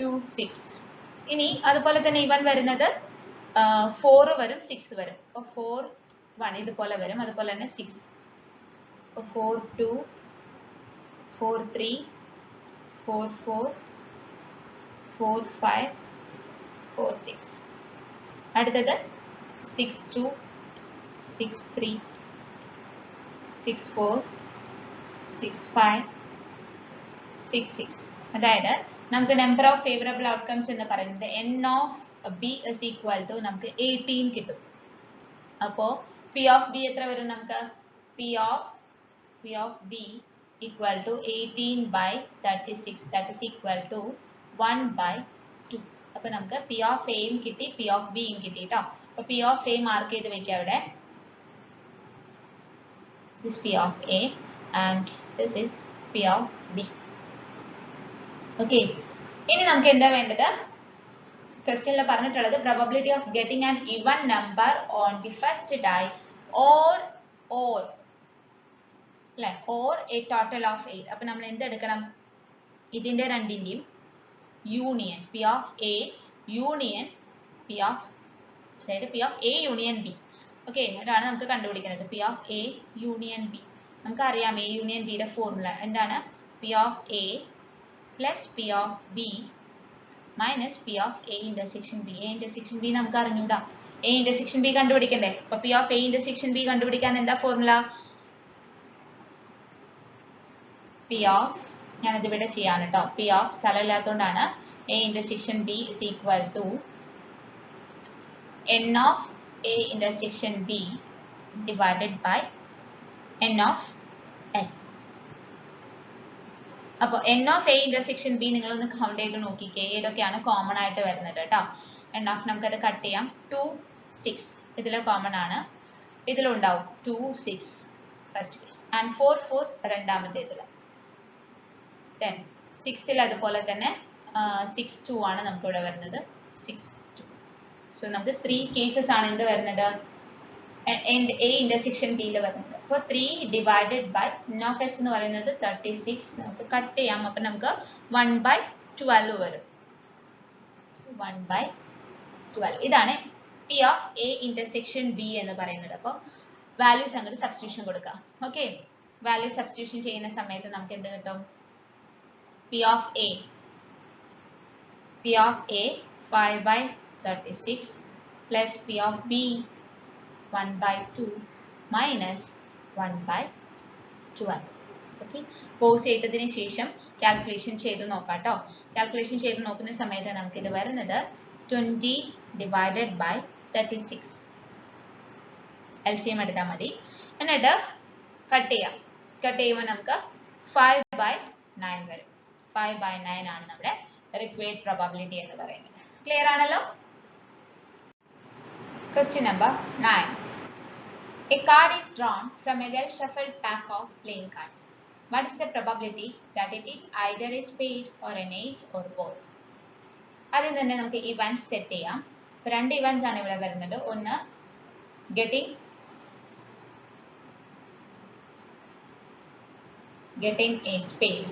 2 6. ഇനി അതുപോലെ തന്നെ ഈവൻ വരുന്നത് 4 വരും 6 വരും. അപ്പോൾ 4 1 ഇതുപോലെ വരും. അതുപോലെ തന്നെ 6. അപ്പോൾ 4 2 4 3 4 4 4 5 4 6. അടുത്തത് 6 2 6 3 6 4 6 5 6 6. അതായത് നമുക്ക് നമ്പർ ഓഫ് ഫേവറബിൾ ഔട്ട്കംസ് എന്ന് പറയുന്നത് n of B is equal to നമുക്ക് 18 കിട്ടും. അപ്പോൾ പി ഓഫ് ബി എത്ര വരും? നമുക്ക് P of B equal to 18/36, that is equal to 1 by 2. അപ്പോൾ നമുക്ക് P of A യും കിട്ടി, P of B യും കിട്ടി ട്ടോ. അപ്പോൾ P of A മാർക്ക് ചെയ്ത് വെക്കുക അവിടെ. This is P of A and this is P of B. Okay. ഇനി നമുക്ക് എന്താ വേണ്ടത്? ക്വസ്റ്റ്യനിൽ പറഞ്ഞിട്ടുള്ളത് probability of getting an even number on the first die or അല്ലേ, or a total of 8. അപ്പോൾ നമ്മൾ എന്ത് എടുക്കണം? ഇതിന്റെ രണ്ടിന്റെയും union, P of A union P of, അതായത് P of A union B. Okay, അതാണ് നമുക്ക് കണ്ടുപിടിക്കുന്നത്. P of A union B. നമുക്കറിയാം A യൂണിയൻ ബിയുടെ ഫോർമുല എന്താണ്? P of A plus P of B minus P of A intersection B. A intersection B നമുക്ക് അറിഞ്ഞൂടാ. A intersection B കണ്ടുപിടിക്കണ്ടേ? അപ്പൊ P of A intersection B കണ്ടുപിടിക്കാൻ എന്താ formula? P of, ഞാനത് ഇവിടെ ചെയ്യാണ് കേട്ടോ. P of സ്ഥലമില്ലാത്തതുകൊണ്ടാണ്. A intersection B is equal to n of A intersection B divided by n of S. അപ്പോൾ n of A intersection B നിങ്ങളൊന്ന് count ചെയ്ത് നോക്കിക്കേ, ഏതൊക്കെയാണ് കോമൺ ആയിട്ട് വരുന്നത് കേട്ടോ. n of നമുക്കത് കട്ട് ചെയ്യാം. 2, 6 ഇതിൽ കോമൺ ആണ്. ഇതിലുണ്ടാവും 2, 6 ഫസ്റ്റ് കേസ് ആൻഡ് 4, 4 രണ്ടാമത്തേതിൽ. then 6ൽ അതുപോലെ തന്നെ 6, 2 ആണ് നമുക്ക് ഇവിടെ വരുന്നത്. 6, 2. സോ നമുക്ക് 3 കേസസ് ആണ് എന്ത് വരുന്നത്? A ഇന്റർസെക്ഷൻ ബിയിൽ വരുന്നത്. അപ്പോൾ 3 divided by n of S എന്ന് പറയുന്നത് 36. നമുക്ക് കട്ട് ചെയ്യാം. അപ്പം നമുക്ക് 1/12 വരും. 1/12 ഇതാണ് P of A intersection B എന്ന് പറയുന്നത്. അപ്പോൾ വാല്യൂസ് അങ്ങോട്ട് സബ്സ്റ്റിറ്റ്യൂഷൻ കൊടുക്കാം. ഓക്കെ, വാല്യൂ സബ്സ്റ്റിറ്റ്യൂഷൻ ചെയ്യുന്ന സമയത്ത് നമുക്ക് എന്ത് കിട്ടും? P of A 5/36 plus P of B 1/2 minus 1/12. Okay, pose ചെയ്തതിന് ശേഷം കാൽക്കുലേഷൻ ചെയ്ത് നോക്കാം കേട്ടോ. കാൽക്കുലേഷൻ ചെയ്ത് നോക്കുന്ന സമയത്ത് നമുക്ക് ഇത് വരുന്നത് 20 ഡിവൈഡഡ് ബൈ 36. LCM എടുത്താൽ മതി. എന്നിട്ട് കട്ട് ചെയ്യാം. കട്ട് ചെയ്യുമ്പോൾ നമുക്ക് 5/9 വരും. 5/9 ആണ് നമ്മുടെ required probability എന്ന് പറയുന്നത്. ക്ലിയർ ആണല്ലോ? Question number 9. A card is drawn from a well shuffled pack of playing cards. What is the probability that it is either a spade or an ace or both? അതിൽ തന്നെ നമുക്ക് events set ചെയ്യാം. രണ്ട് events ആണ് ഇവിടെ വരുന്നത്. ഒന്ന് getting a spade.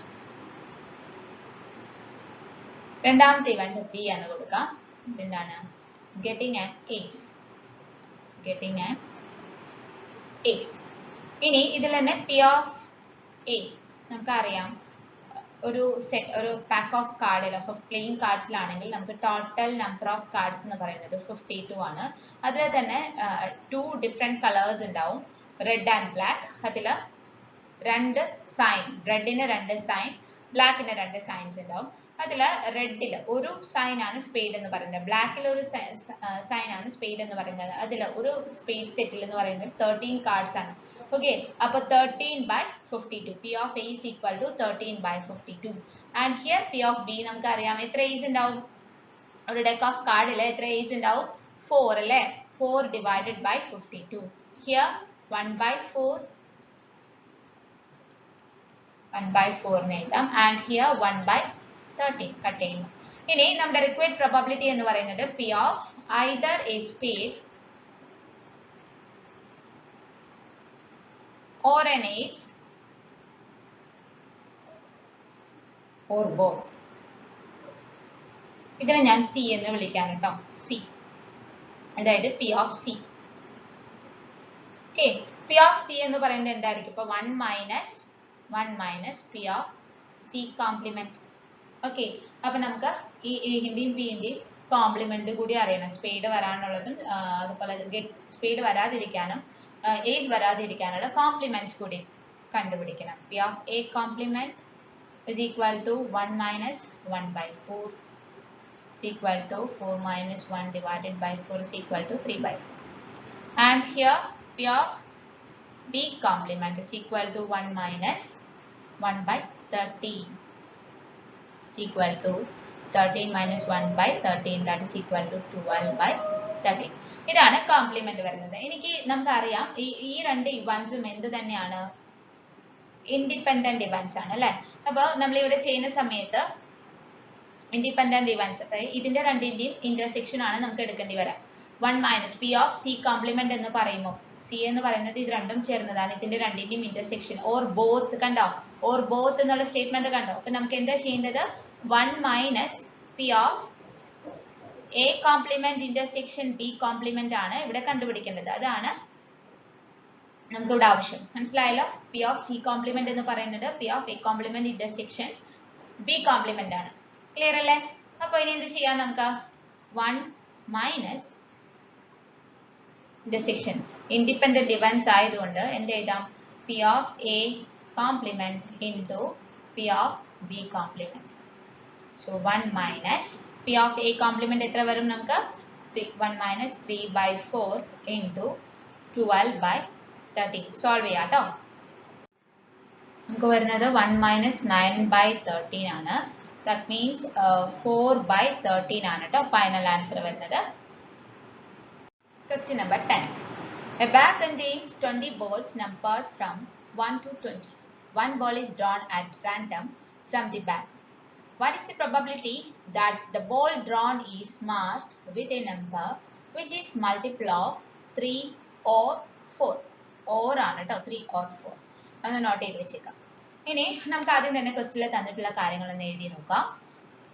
രണ്ടാമത്തെ ഇവന്റ് B എന്ന് കൊടുക്കാം. ഇതെന്താണ്? getting an ace. ഇനി ഇതിൽ തന്നെ P of A നമുക്കറിയാം. ഒരു പാക്ക് ഓഫ് കാർഡിൽ പ്ലേയിങ് കാർഡ്സിലാണെങ്കിൽ നമുക്ക് ടോട്ടൽ നമ്പർ ഓഫ് കാർഡ്സ് എന്ന് പറയുന്നത് 52 ആണ്. അതിൽ തന്നെ 2 ഡിഫറെന്റ് കളേഴ്സ് ഉണ്ടാവും, റെഡ് ആൻഡ് ബ്ലാക്ക്. അതിൽ രണ്ട് സൈൻ, റെഡിന് 2 സൈൻ, ബ്ലാക്കിന് 2 സൈൻസ് ഉണ്ടാവും. അതിൽ റെഡിൽ ഒരു സൈൻ ആണ് സ്പേഡ് എന്ന് പറയുന്നത്, ബ്ലാക്കിൽ ഒരു സൈൻ ആണ് സ്പേഡ് എന്ന് പറയുന്നത്. അതിൽ ഒരു സ്പേഡ് സെറ്റിൽ എന്ന് പറയുന്നത് 13 കാർഡ്സ് ആണ്. ഓക്കെ, അപ്പൊ 13/52. P of A is equal to 13/52. And here P of B നമുക്കറിയാം എത്ര ഏസ് ഉണ്ടാവും? ഒരു ഡെക്ക് ഓഫ് കാർഡിൽ എത്ര ഏസ് ഉണ്ടാവും? 4 അല്ലേ? 4 ഡിവൈഡഡ് ബൈ 52. ഹിയർ 1/4 എന്ന് എഴുതാം. ആൻഡ് ഹിയർ 1/13 കട്ട് ചെയ്യുന്നു. ഇനി നമ്മുടെ റിക്വയർഡ് പ്രോബബിലിറ്റി എന്ന് പറയുന്നത് P of either a spade or an ace or both. ഇതിനെ ഞാൻ C എന്ന് വിളിക്കാൻ കേട്ടോ. C, അതായത് P of C. Okay, P of C എന്ന് പറയുന്നത് എന്തായിരിക്കും? ഇപ്പൊ 1 minus P of C complement. Okay, അപ്പൊ നമുക്ക് ഈ Aന്റെയും Bന്റെയും കോംപ്ലിമെന്റ് കൂടി അറിയണം. സ്പേഡ് വരാനുള്ളതും അതുപോലെ സ്പേഡ് വരാതിരിക്കാനും ഏജ് വരാതിരിക്കാനുള്ള കോംപ്ലിമെന്റ്സ് കൂടി കണ്ടുപിടിക്കണം. P of A complement is equal to 1 minus 1/4 is equal to 4 minus 1 divided by 4 is equal to 3/4. And here P of B complement is equal to 1 minus 1/13 is equal to 13 minus 1 by 13, that is equal to 12 by 13. ഇതാണ് complement വരുന്നത്. എനിക്ക് നമുക്കറിയാം ഈ രണ്ട് ഇവന്റ്സും എന്ത് തന്നെയാണ്, independent events ആണ് അല്ലെ. അപ്പോൾ നമ്മൾ ഇവിടെ ചെയ്യുന്ന സമയത്ത് ഇൻഡിപെൻഡന്റ് ഇവന്റ്സ് ഇതിന്റെ രണ്ടിന്റെയും ഇന്റർസെക്ഷൻ ആണ് നമുക്ക് എടുക്കേണ്ടി വരാം. 1 minus P of C complement എന്ന് പറയുമ്പോൾ സി എന്ന് പറയുന്നത് ഇത് രണ്ടും ചേർന്നതാണ്, ഇതിന്റെ രണ്ടിന്റെയും ഇന്റർസെക്ഷൻ ഓർ ബോത്ത് കണ്ടോ, ഓർ ബോത്ത് എന്നുള്ള സ്റ്റേറ്റ്മെന്റ് കണ്ടോ. അപ്പൊ നമുക്ക് എന്താ ചെയ്യേണ്ടത്, 1 minus P of A complement intersection B complement ആണ് ഇവിടെ കണ്ടുപിടിക്കേണ്ടത്. അതാണ് നമുക്ക് ഇവിടെ ആവശ്യം. മനസ്സിലായല്ലോ. പി ഓഫ് സി കോംപ്ലിമെന്റ് എന്ന് പറയുന്നത് P of A complement intersection B complement ആണ്. ക്ലിയർ അല്ലേ. അപ്പൊ ഇനി എന്ത് ചെയ്യാം നമുക്ക്, 1 മൈനസ് ഇന്റർസെക്ഷൻ ഇൻഡിപെൻഡന്റ് ഇവന്റ്സ് ആയതുകൊണ്ട് എന്ത് എഴുതാം, P of A complement into P of B complement. So 1 minus P of A complement എത്ര വരും നമുക്ക്, 1 minus 3 by 4 into 12 by 13. Solve ചെയ്യാം കേട്ടോ. നമുക്ക് വരുന്നത് 1 മൈനസ് 9 by 13 ആണ്. That means 4 by 13 ആണ് കേട്ടോ ഫൈനൽ ആൻസർ വരുന്നത്. Question number 10. A bag contains 20 balls numbered from 1 to 20. One ball is drawn at random from the bag. What is the probability that the ball drawn is marked with a number which is multiple of 3 or 4? Or ആണ് കേട്ടോ, 3 or 4. അതൊന്ന് not ചെയ്ത് വെച്ചേക്കാം. ഇനി നമുക്ക് ആദ്യം തന്നെ ക്വസ്റ്റ്യനിൽ തന്നിട്ടുള്ള കാര്യങ്ങളൊന്ന് എഴുതി നോക്കാം.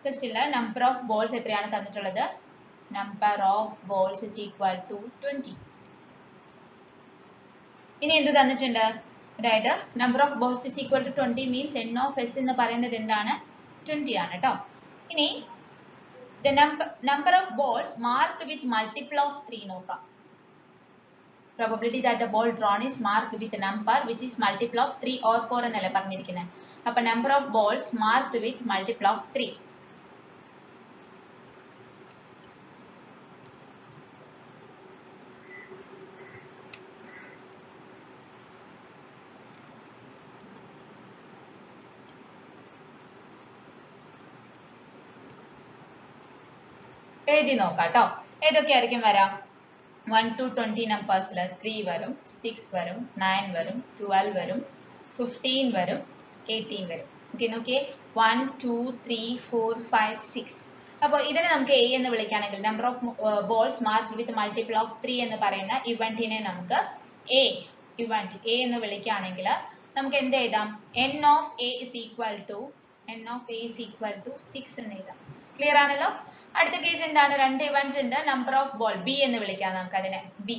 ക്വസ്റ്റ്യനിൽ നമ്പർ ഓഫ് ബോൾസ് എത്രയാണ് തന്നിട്ടുള്ളത്, number of balls is equal to 20. ഇനി എന്ത് തന്നിട്ടുണ്ട്, അതായത് number of balls is equal to 20 means N of S എന്ന് പറയുന്നത് എന്താണ്, 20 ആണ് കേട്ടോ. ഇനി the number of balls marked with multiple of 3 നോക്കാം. probability that the ball drawn is marked with a number which is multiple of 3 or 4 എന്നല്ലേ പറഞ്ഞിരിക്കുന്നത്. അപ്പോൾ number of balls marked with multiple of 3. എഴുതി നോക്കാം കേട്ടോ. ഏതൊക്കെയായിരിക്കും വരാം, 1 to 20 നമ്പേഴ്സിൽ 3 വരും, 6 വരും, 9 വരും, 12 വരും, 15 വരും, 18 വരും. ഓക്കെ നോക്കിയേ, 1 2 3 4 5 6. അപ്പോൾ ഇതിനെ നമുക്ക് എ എന്ന് വിളിക്കുകയാണെങ്കിൽ number of balls mark with multiple of 3 എന്ന് പറയുന്ന ഇവന്റിനെ നമുക്ക് എ ഇവന്റ് എ എന്ന് വിളിക്കുകയാണെങ്കിൽ നമുക്ക് എന്ത് എഴുതാം, N of A is equal to 6 എന്ന് എഴുതാം. ക്ലിയർ ആണല്ലോ. അടുത്ത കേസ് എന്താണ്, രണ്ട് ഇവന്റ്സ് ഉണ്ട്, നമ്പർ ഓഫ് ബോൾ ബി എന്ന് വിളിക്കാം നമുക്ക് അതിനെ. ബി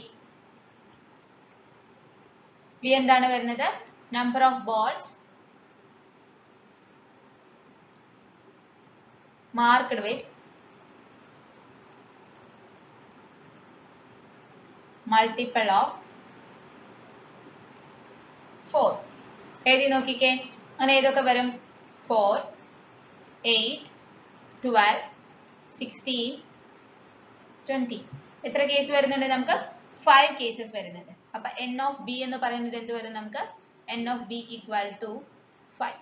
എന്താണ് വരുന്നത്, number of balls marked with multiple of 4. എഴുതി നോക്കിക്കേ, അങ്ങനെ ഏതൊക്കെ വരും, 4 8 12 16 20. എത്ര കേസ് വരുന്നുണ്ട് നമുക്ക്, 5 കേസസ് വരുന്നുണ്ട്. അപ്പൊ എൻ ഓഫ് ബി എന്ന് പറയുന്നത് എന്ത് വരും നമുക്ക്, N of B equal to 5.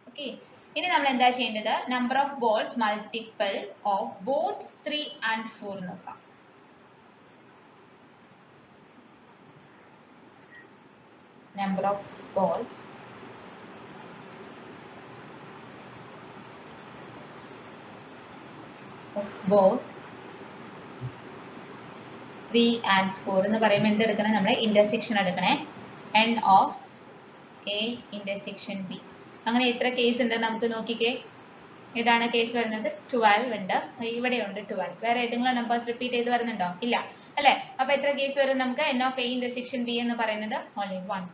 Okay, ഇനി നമ്മൾ എന്താ ചെയ്യേണ്ടത്, number of balls multiple of both 3 and 4 നോക്കാം. Number of balls of both 3 and 4 എന്ന് പറയുമ്പോൾ എന്ത് എടുക്കണം, നമ്മൾ ഇന്റർസെക്ഷൻ എടുക്കണേ, n of a intersection b. അങ്ങനെ എത്ര കേസ് ഉണ്ട് നമുക്ക് നോക്കിക്കേ. ഇതാണ് കേസ് വരുന്നത്, 12 ഉണ്ട്, ഇവിടെ ഉണ്ട് 12. വേറെ ഏതെങ്കിലും നമ്പേഴ്സ് റിപ്പീറ്റ് ചെയ്ത് വരുന്നുണ്ടോ, ഇല്ല അല്ലെ. അപ്പൊ എത്ര കേസ് വരും നമുക്ക്, n of a intersection b എന്ന് പറയുന്നത് only 1.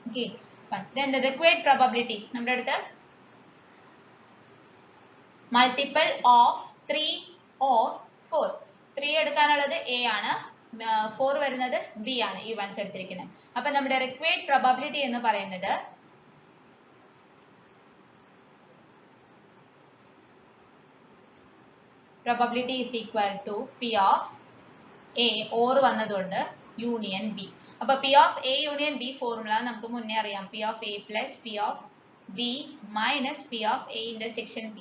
okay, 1. then the required probability നമ്മുടെ അടുത്ത് മൾട്ടിപ്പിൾ ഓഫ് 3 or 4. 3 എടുക്കാനുള്ളത് എ ആണ്, 4 വരുന്നത് ബി ആണ്, ഈ വൺസ് എടുത്തിരിക്കുന്നത്. അപ്പൊ നമ്മുടെ റിക്വയർഡ് പ്രോബബിലിറ്റി എന്ന് പറയുന്നത് probability is equal to P of A or വന്നതുകൊണ്ട് യൂണിയൻ ബി. അപ്പൊ P of A union B formula നമുക്ക് മുന്നേ അറിയാം, P of A plus P of B minus P of A intersection B.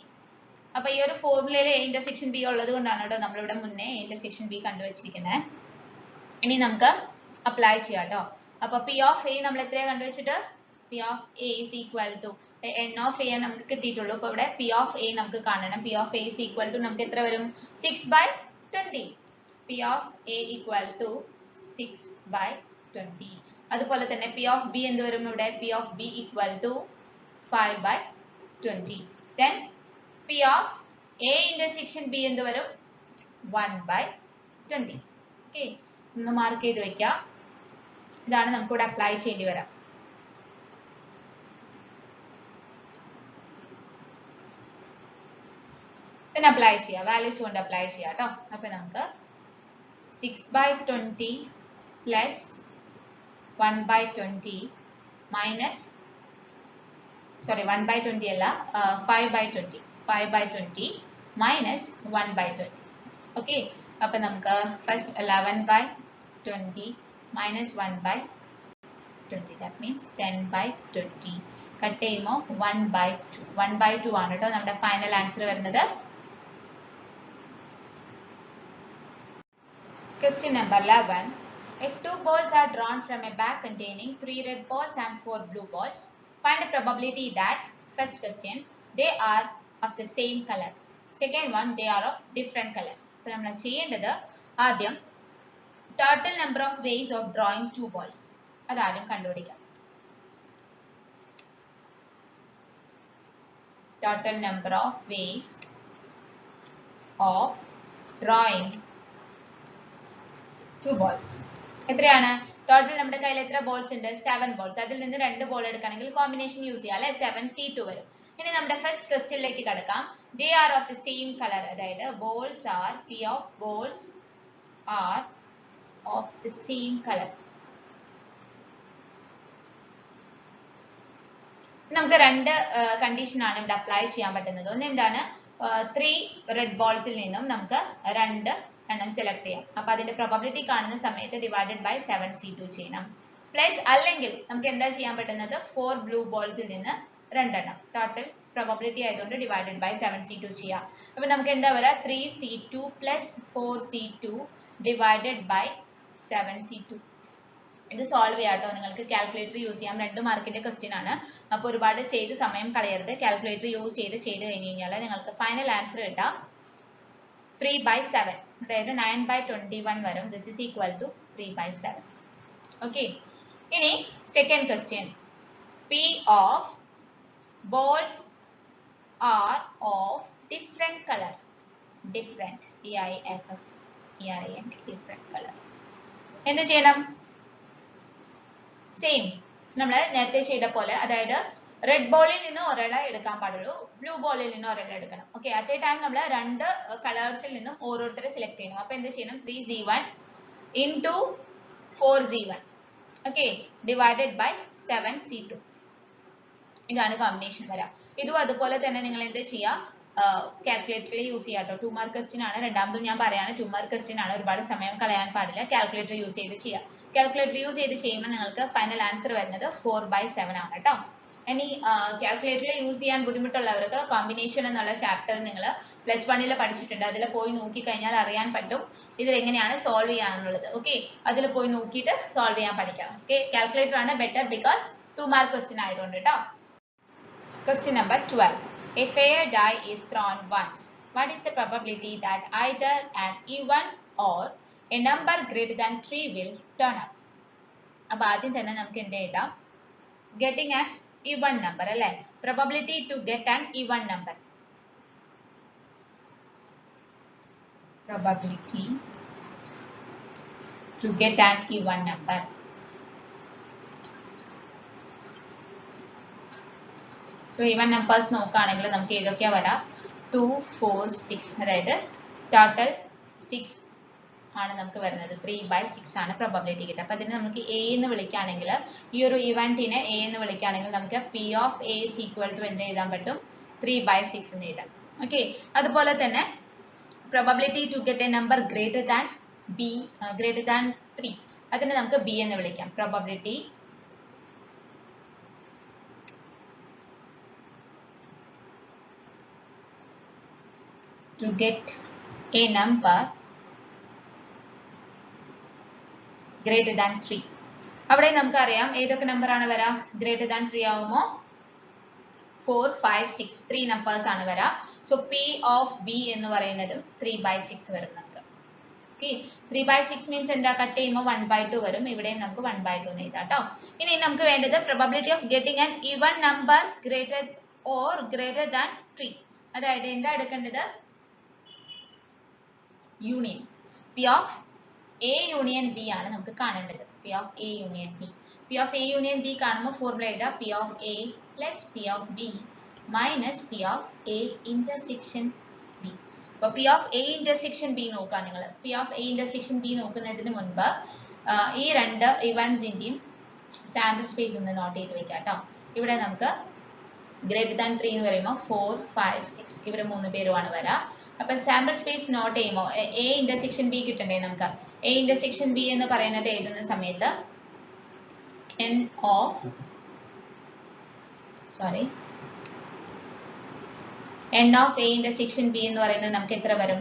അപ്പൊ ഈ ഒരു ഫോർമുലയിൽ എ ഇന്റർസെക്ഷൻ ബി ഉള്ളത് കൊണ്ടാണ് കേട്ടോ നമ്മളിവിടെ മുന്നേ എ ഇന്റർസെക്ഷൻ ബി കണ്ടുവച്ചിരിക്കുന്നത്. ഇനി നമുക്ക് അപ്ലൈ ചെയ്യാം കേട്ടോ. അപ്പൊ പി ഓഫ് എ നമ്മൾ എത്രയാ കണ്ടുവച്ചിട്ട് P of A is equal to n of A നമുക്ക് കിട്ടിയിട്ടുള്ളൂ. അപ്പൊ ഇവിടെ പി ഓഫ് എ നമുക്ക് കാണണം. P of A is equal to നമുക്ക് എത്ര വരും 6/20. P of A equal to 6/20. അതുപോലെ തന്നെ പി ഓഫ് ബി എന്ത് വരും ഇവിടെ P of B equal to 5/20. then P of A intersection B എന്ത് വരും 1/20. ഓക്കെ, ഒന്ന് മാർക്ക് ചെയ്ത് വെക്കാം. ഇതാണ് നമുക്ക് ഇവിടെ അപ്ലൈ ചെയ്യേണ്ടി വരാം. then അപ്ലൈ ചെയ്യാം, വാല്യൂസ് കൊണ്ട് അപ്ലൈ ചെയ്യാം കേട്ടോ. അപ്പൊ നമുക്ക് 6/20 പ്ലസ് 1/20 മൈനസ് 1/20 അല്ല 5/20 മൈനസ് 1/20. ഓക്കെ, അപ്പൊ നമുക്ക് first 11/20 minus 1/20 that means 10/20. Cut ചെയ്യുമ്പോൾ 1/2 ആണ് കേട്ടോ നമ്മുടെ ഫൈനൽ ആൻസർ വരുന്നത്. Question number 11. If 2 balls are drawn from a bag containing 3 red balls and 4 blue balls, find the probability that, first question, they are of the same color. Second one, they are of different color. അപ്പോൾ നമ്മൾ ചെയ്യേണ്ടത് ആദ്യം total number of ways of drawing 2 balls അതാദ്യം കണ്ടുപിടിക്കാം. Total number of ways of drawing 2 balls എത്രയാണ്? Total നമ്മുടെ കയ്യിൽ എത്ര ബോൾസ് ഉണ്ട്? 7 ബോൾസ്. അതിൽ നിന്ന് 2 ബോൾ എടുക്കണമെങ്കിൽ കോമ്പിനേഷൻ യൂസ് ചെയ്യാം അല്ലെ, 7C2 വരും. ഇനി നമ്മുടെ ഫസ്റ്റ് ക്വസ്റ്റ്യനിലേക്ക് കടക്കാം. They are of the same colour, അതായത് balls are P of balls are of the same colour. നമുക്ക് രണ്ട് കണ്ടീഷൻ ആണ് ഇവിടെ അപ്ലൈ ചെയ്യാൻ പറ്റുന്നത്. ഒന്ന് എന്താണ്, 3 റെഡ് ബോൾസിൽ നിന്നും നമുക്ക് 2 എണ്ണം സെലക്ട് ചെയ്യാം. അപ്പൊ അതിന്റെ പ്രോബബിലിറ്റി കാണുന്ന സമയത്ത് ഡിവൈഡഡ് ബൈ 7C2 ചെയ്യണം. പ്ലസ് അല്ലെങ്കിൽ നമുക്ക് എന്താ ചെയ്യാൻ പറ്റുന്നത് 4 ബ്ലൂ ബോൾസിൽ നിന്ന് 2 എണ്ണം. ടോട്ടൽ പ്രോബബിലിറ്റി ആയതുകൊണ്ട് ഡിവൈഡഡ് ബൈ 7C2 ചെയ്യാം. അപ്പൊ നമുക്ക് എന്താ വരാ 3C2 plus 4C2 divided by 7C2. ഇത് സോൾവ് ചെയ്യാട്ടോ. നിങ്ങൾക്ക് കാൽക്കുലേറ്റർ യൂസ് ചെയ്യാം. 2 മാർക്കിന്റെ ക്വസ്റ്റ്യൻ ആണ്. അപ്പൊ ഒരുപാട് ചെയ്ത് സമയം കളയരുത്. കാൽക്കുലേറ്റർ യൂസ് ചെയ്ത് കഴിഞ്ഞ് കഴിഞ്ഞാൽ നിങ്ങൾക്ക് ഫൈനൽ ആൻസർ കിട്ടാം 3/7, അതായത് 9/21 വരും. This is equal to 3/7. Okay, ഇനി second question. P of balls are of different color. different different color. എന്ത് ചെയ്യണം? സെയിം നമ്മൾ നേരത്തെ ചെയ്ത പോലെ, അതായത് റെഡ് ബോളിൽ നിന്ന് ഒരെണ്ണം എടുക്കാൻ പാടുള്ളൂ, ബ്ലൂ ബോളിൽ നിന്ന് ഒരെണ്ണം എടുക്കണം. ഓക്കെ, അറ്റ് എ ടൈം നമ്മൾ 2 കളേഴ്സിൽ നിന്നും ഓരോരുത്തരെ സെലക്ട് ചെയ്യണം. അപ്പൊ എന്ത് ചെയ്യണം 3Z1 into 4Z1 okay divided by 7C2. ഇതാണ് കോമ്പിനേഷൻ വരാം. ഇതും അതുപോലെ തന്നെ നിങ്ങൾ എന്ത് ചെയ്യാം, കാൽക്കുലേറ്ററിൽ യൂസ് ചെയ്യാം കേട്ടോ. 2 മാർക്ക് ക്വസ്റ്റ്യൻ ആണ്. രണ്ടാമതും ഞാൻ പറയാണ് 2 മാർക്ക് ക്വസ്റ്റ്യൻ ആണ്. ഒരുപാട് സമയം കളയാൻ പാടില്ല. കാൽക്കുലേറ്റർ യൂസ് ചെയ്ത് ചെയ്യാം. കാൽക്കുലേറ്റർ യൂസ് ചെയ്ത് ചെയ്യുമ്പോൾ നിങ്ങൾക്ക് ഫൈനൽ ആൻസർ വരുന്നത് 4/7 ആണ് കേട്ടോ. ഇനി കാൽക്കുലേറ്ററിൽ യൂസ് ചെയ്യാൻ ബുദ്ധിമുട്ടുള്ളവർക്ക് കോമ്പിനേഷൻ എന്നുള്ള ചാപ്റ്റർ നിങ്ങൾ +1 പഠിച്ചിട്ടുണ്ട്. അതിൽ പോയി നോക്കി കഴിഞ്ഞാൽ അറിയാൻ പറ്റും ഇതിൽ എങ്ങനെയാണ് സോൾവ് ചെയ്യാന്നുള്ളത്. ഓക്കെ, അതിൽ പോയി നോക്കിയിട്ട് സോൾവ് ചെയ്യാൻ പഠിക്കാം. ഓക്കെ, കാൽക്കുലേറ്റർ ആണ് ബെറ്റർ ബിക്കോസ് 2 മാർക്ക് ക്വസ്റ്റ്യൻ ആയതുകൊണ്ട് കേട്ടോ. Question number 12. A fair die is thrown once. What is the probability that either an even or a number greater than 3 will turn up? അപ്പോൾ ആദ്യം തന്നെ നമുക്ക് എന്ത് എഴുതാം, getting an even number അല്ലേ, probability to get an even number. Probability to get an even number. So even numbers നോക്കുകയാണെങ്കിൽ നമുക്ക് ഏതൊക്കെയാ വരാം 2, 4, 6, അതായത് ടോട്ടൽ 6 ആണ് നമുക്ക് വരുന്നത്. 3/6 ആണ് പ്രോബബിലിറ്റി കിട്ടുക. അപ്പൊ അതിന് നമുക്ക് എ എന്ന് വിളിക്കുകയാണെങ്കിൽ, ഈ ഒരു ഇവന്റിനെ എ എന്ന് വിളിക്കുകയാണെങ്കിൽ നമുക്ക് P of A is equal to എന്ത് എഴുതാൻ പറ്റും 3/6 എന്ന് എഴുതാം. ഓക്കെ, അതുപോലെ തന്നെ probability to get a number greater than 3 അതിനെ നമുക്ക് ബി എന്ന് വിളിക്കാം. Probability to get a number greater than 3. അവിടെ നമുക്കറിയാം ഏതൊക്കെ നമ്പർ ആണ് വരാ greater than 3 ആവുമോ 4 5 6 3 നമ്പേഴ്സ് ആണ് വരാ സോ p of b എന്ന് പറയുന്നത് 3/6 വരും നമുക്ക് ഓക്കേ 3/6 മീൻസ് എന്താ കട്ട് ചെയ്യുമ്പോൾ 1/2 വരും ഇവിടെയും നമുക്ക് 1/2 എന്ന് എഴുതാം ട്ടോ ഇനി നമുക്ക് വേണ്ടത് probability of getting an even number greater or greater than 3 അതായത് എന്താ എടുക്കേണ്ടത് union p of a union b ആണ് നമുക്ക് കാണേണ്ടത് p of a union b p of a union b കാണുമ്പോൾ ഫോർമുല എഴുതാ p of a plus p of b minus p of a intersection b അപ്പോൾ p of a intersection b നോക്കുക നിങ്ങൾ p of a intersection b നോക്കുന്നതിന് മുൻപ് ഈ രണ്ട് ഇവന്റ്സിന്റെയും sample space ഒന്ന് നോട്ട് ചെയ്ത് വെക്കാം ട്ടോ ഇവിടെ നമുക്ക് greater than 3 എന്ന് പറയുമ്പോൾ 4 5 6 ഇവിടെ മൂന്ന് പേരുമാണ് വരാ അപ്പോൾ സാമ്പിൾ സ്പേസ് നോട്ട് ചെയ്യുമ്പോൾ a intersection b കിട്ടണ്ടേ നമുക്ക് a intersection b എന്ന് പറയുന്നത് എഴുതുന്ന സമയത്ത് n of a intersection b എന്ന് പറയുന്നത് നമുക്ക് എത്ര വരും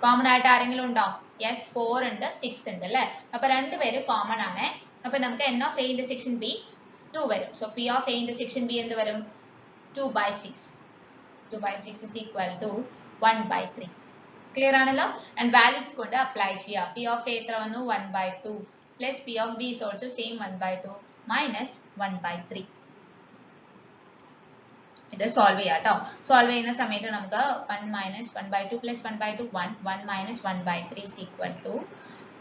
കോമൺ ആയിട്ട് ആരെങ്കിലും ഉണ്ടോ യെസ് 4 ഉണ്ട് 6 ഉണ്ട് അല്ലേ അപ്പോൾ രണ്ട് പേര് കോമൺ ആണ് അപ്പോൾ നമുക്ക് n of a intersection b 2 വരും so p of a intersection b എന്ത് വരും 2/6 2/6 is equal to 1/3 ക്ലിയർ ആണല്ലോ ആൻഡ് വാല്യൂസ് കൊണ്ട് അപ്ലൈ ചെയ്യാം p of a എത്ര വന്നു 1/2 plus p of b is also same 1/2 minus 1/3 ഇത് സോൾവ് ചെയ്യാം ട്ടോ സോൾവ് ചെയ്യുന്ന സമയത്ത് നമുക്ക് 1 minus 1/2 plus 1/2 1 1 minus 1/3 is equal to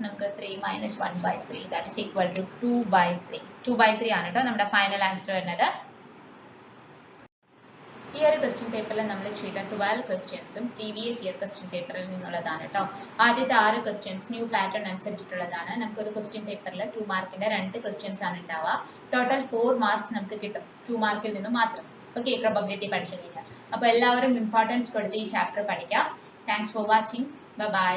നമുക്ക് 3 minus 1/3 that is equal to 2/3 2/3 ആണ് ട്ടോ നമ്മുടെ ഫൈനൽ ആൻസർ വരുന്നത് ഈ ഒരു ക്വസ്റ്റ്യൻ പേപ്പറിൽ നമ്മൾ ചെയ്ത 12 ക്വസ്റ്റ്യൻസും പ്രീവിയസ് ഇയർ ക്വസ്റ്റ്യൻ പേപ്പറിൽ നിന്നുള്ളതാണ് ട്ടോ ആദ്യത്തെ 6 ക്വസ്റ്റ്യൻസ് ന്യൂ പാറ്റേൺ അനുസരിച്ചിട്ടുള്ളതാണ് നമുക്ക് ഒരു ക്വസ്റ്റ്യൻ പേപ്പറിൽ 2 മാർക്കിന്റെ 2 ക്വസ്റ്റ്യൻസ് ആണ് ഉണ്ടാവുക ടോട്ടൽ 4 മാർക്സ് നമുക്ക് കിട്ടും 2 മാർക്കിൽ നിന്ന് മാത്രം ഓക്കേ പ്രോബബിലിറ്റി പഠിച്ചു കഴിഞ്ഞാൽ അപ്പോൾ എല്ലാവരും ഇമ്പോർട്ടൻസ് കൊടുത്ത് ഈ ചാപ്റ്റർ പഠിക്കുക താങ്ക്സ് ഫോർ വാച്ചിങ് ബൈ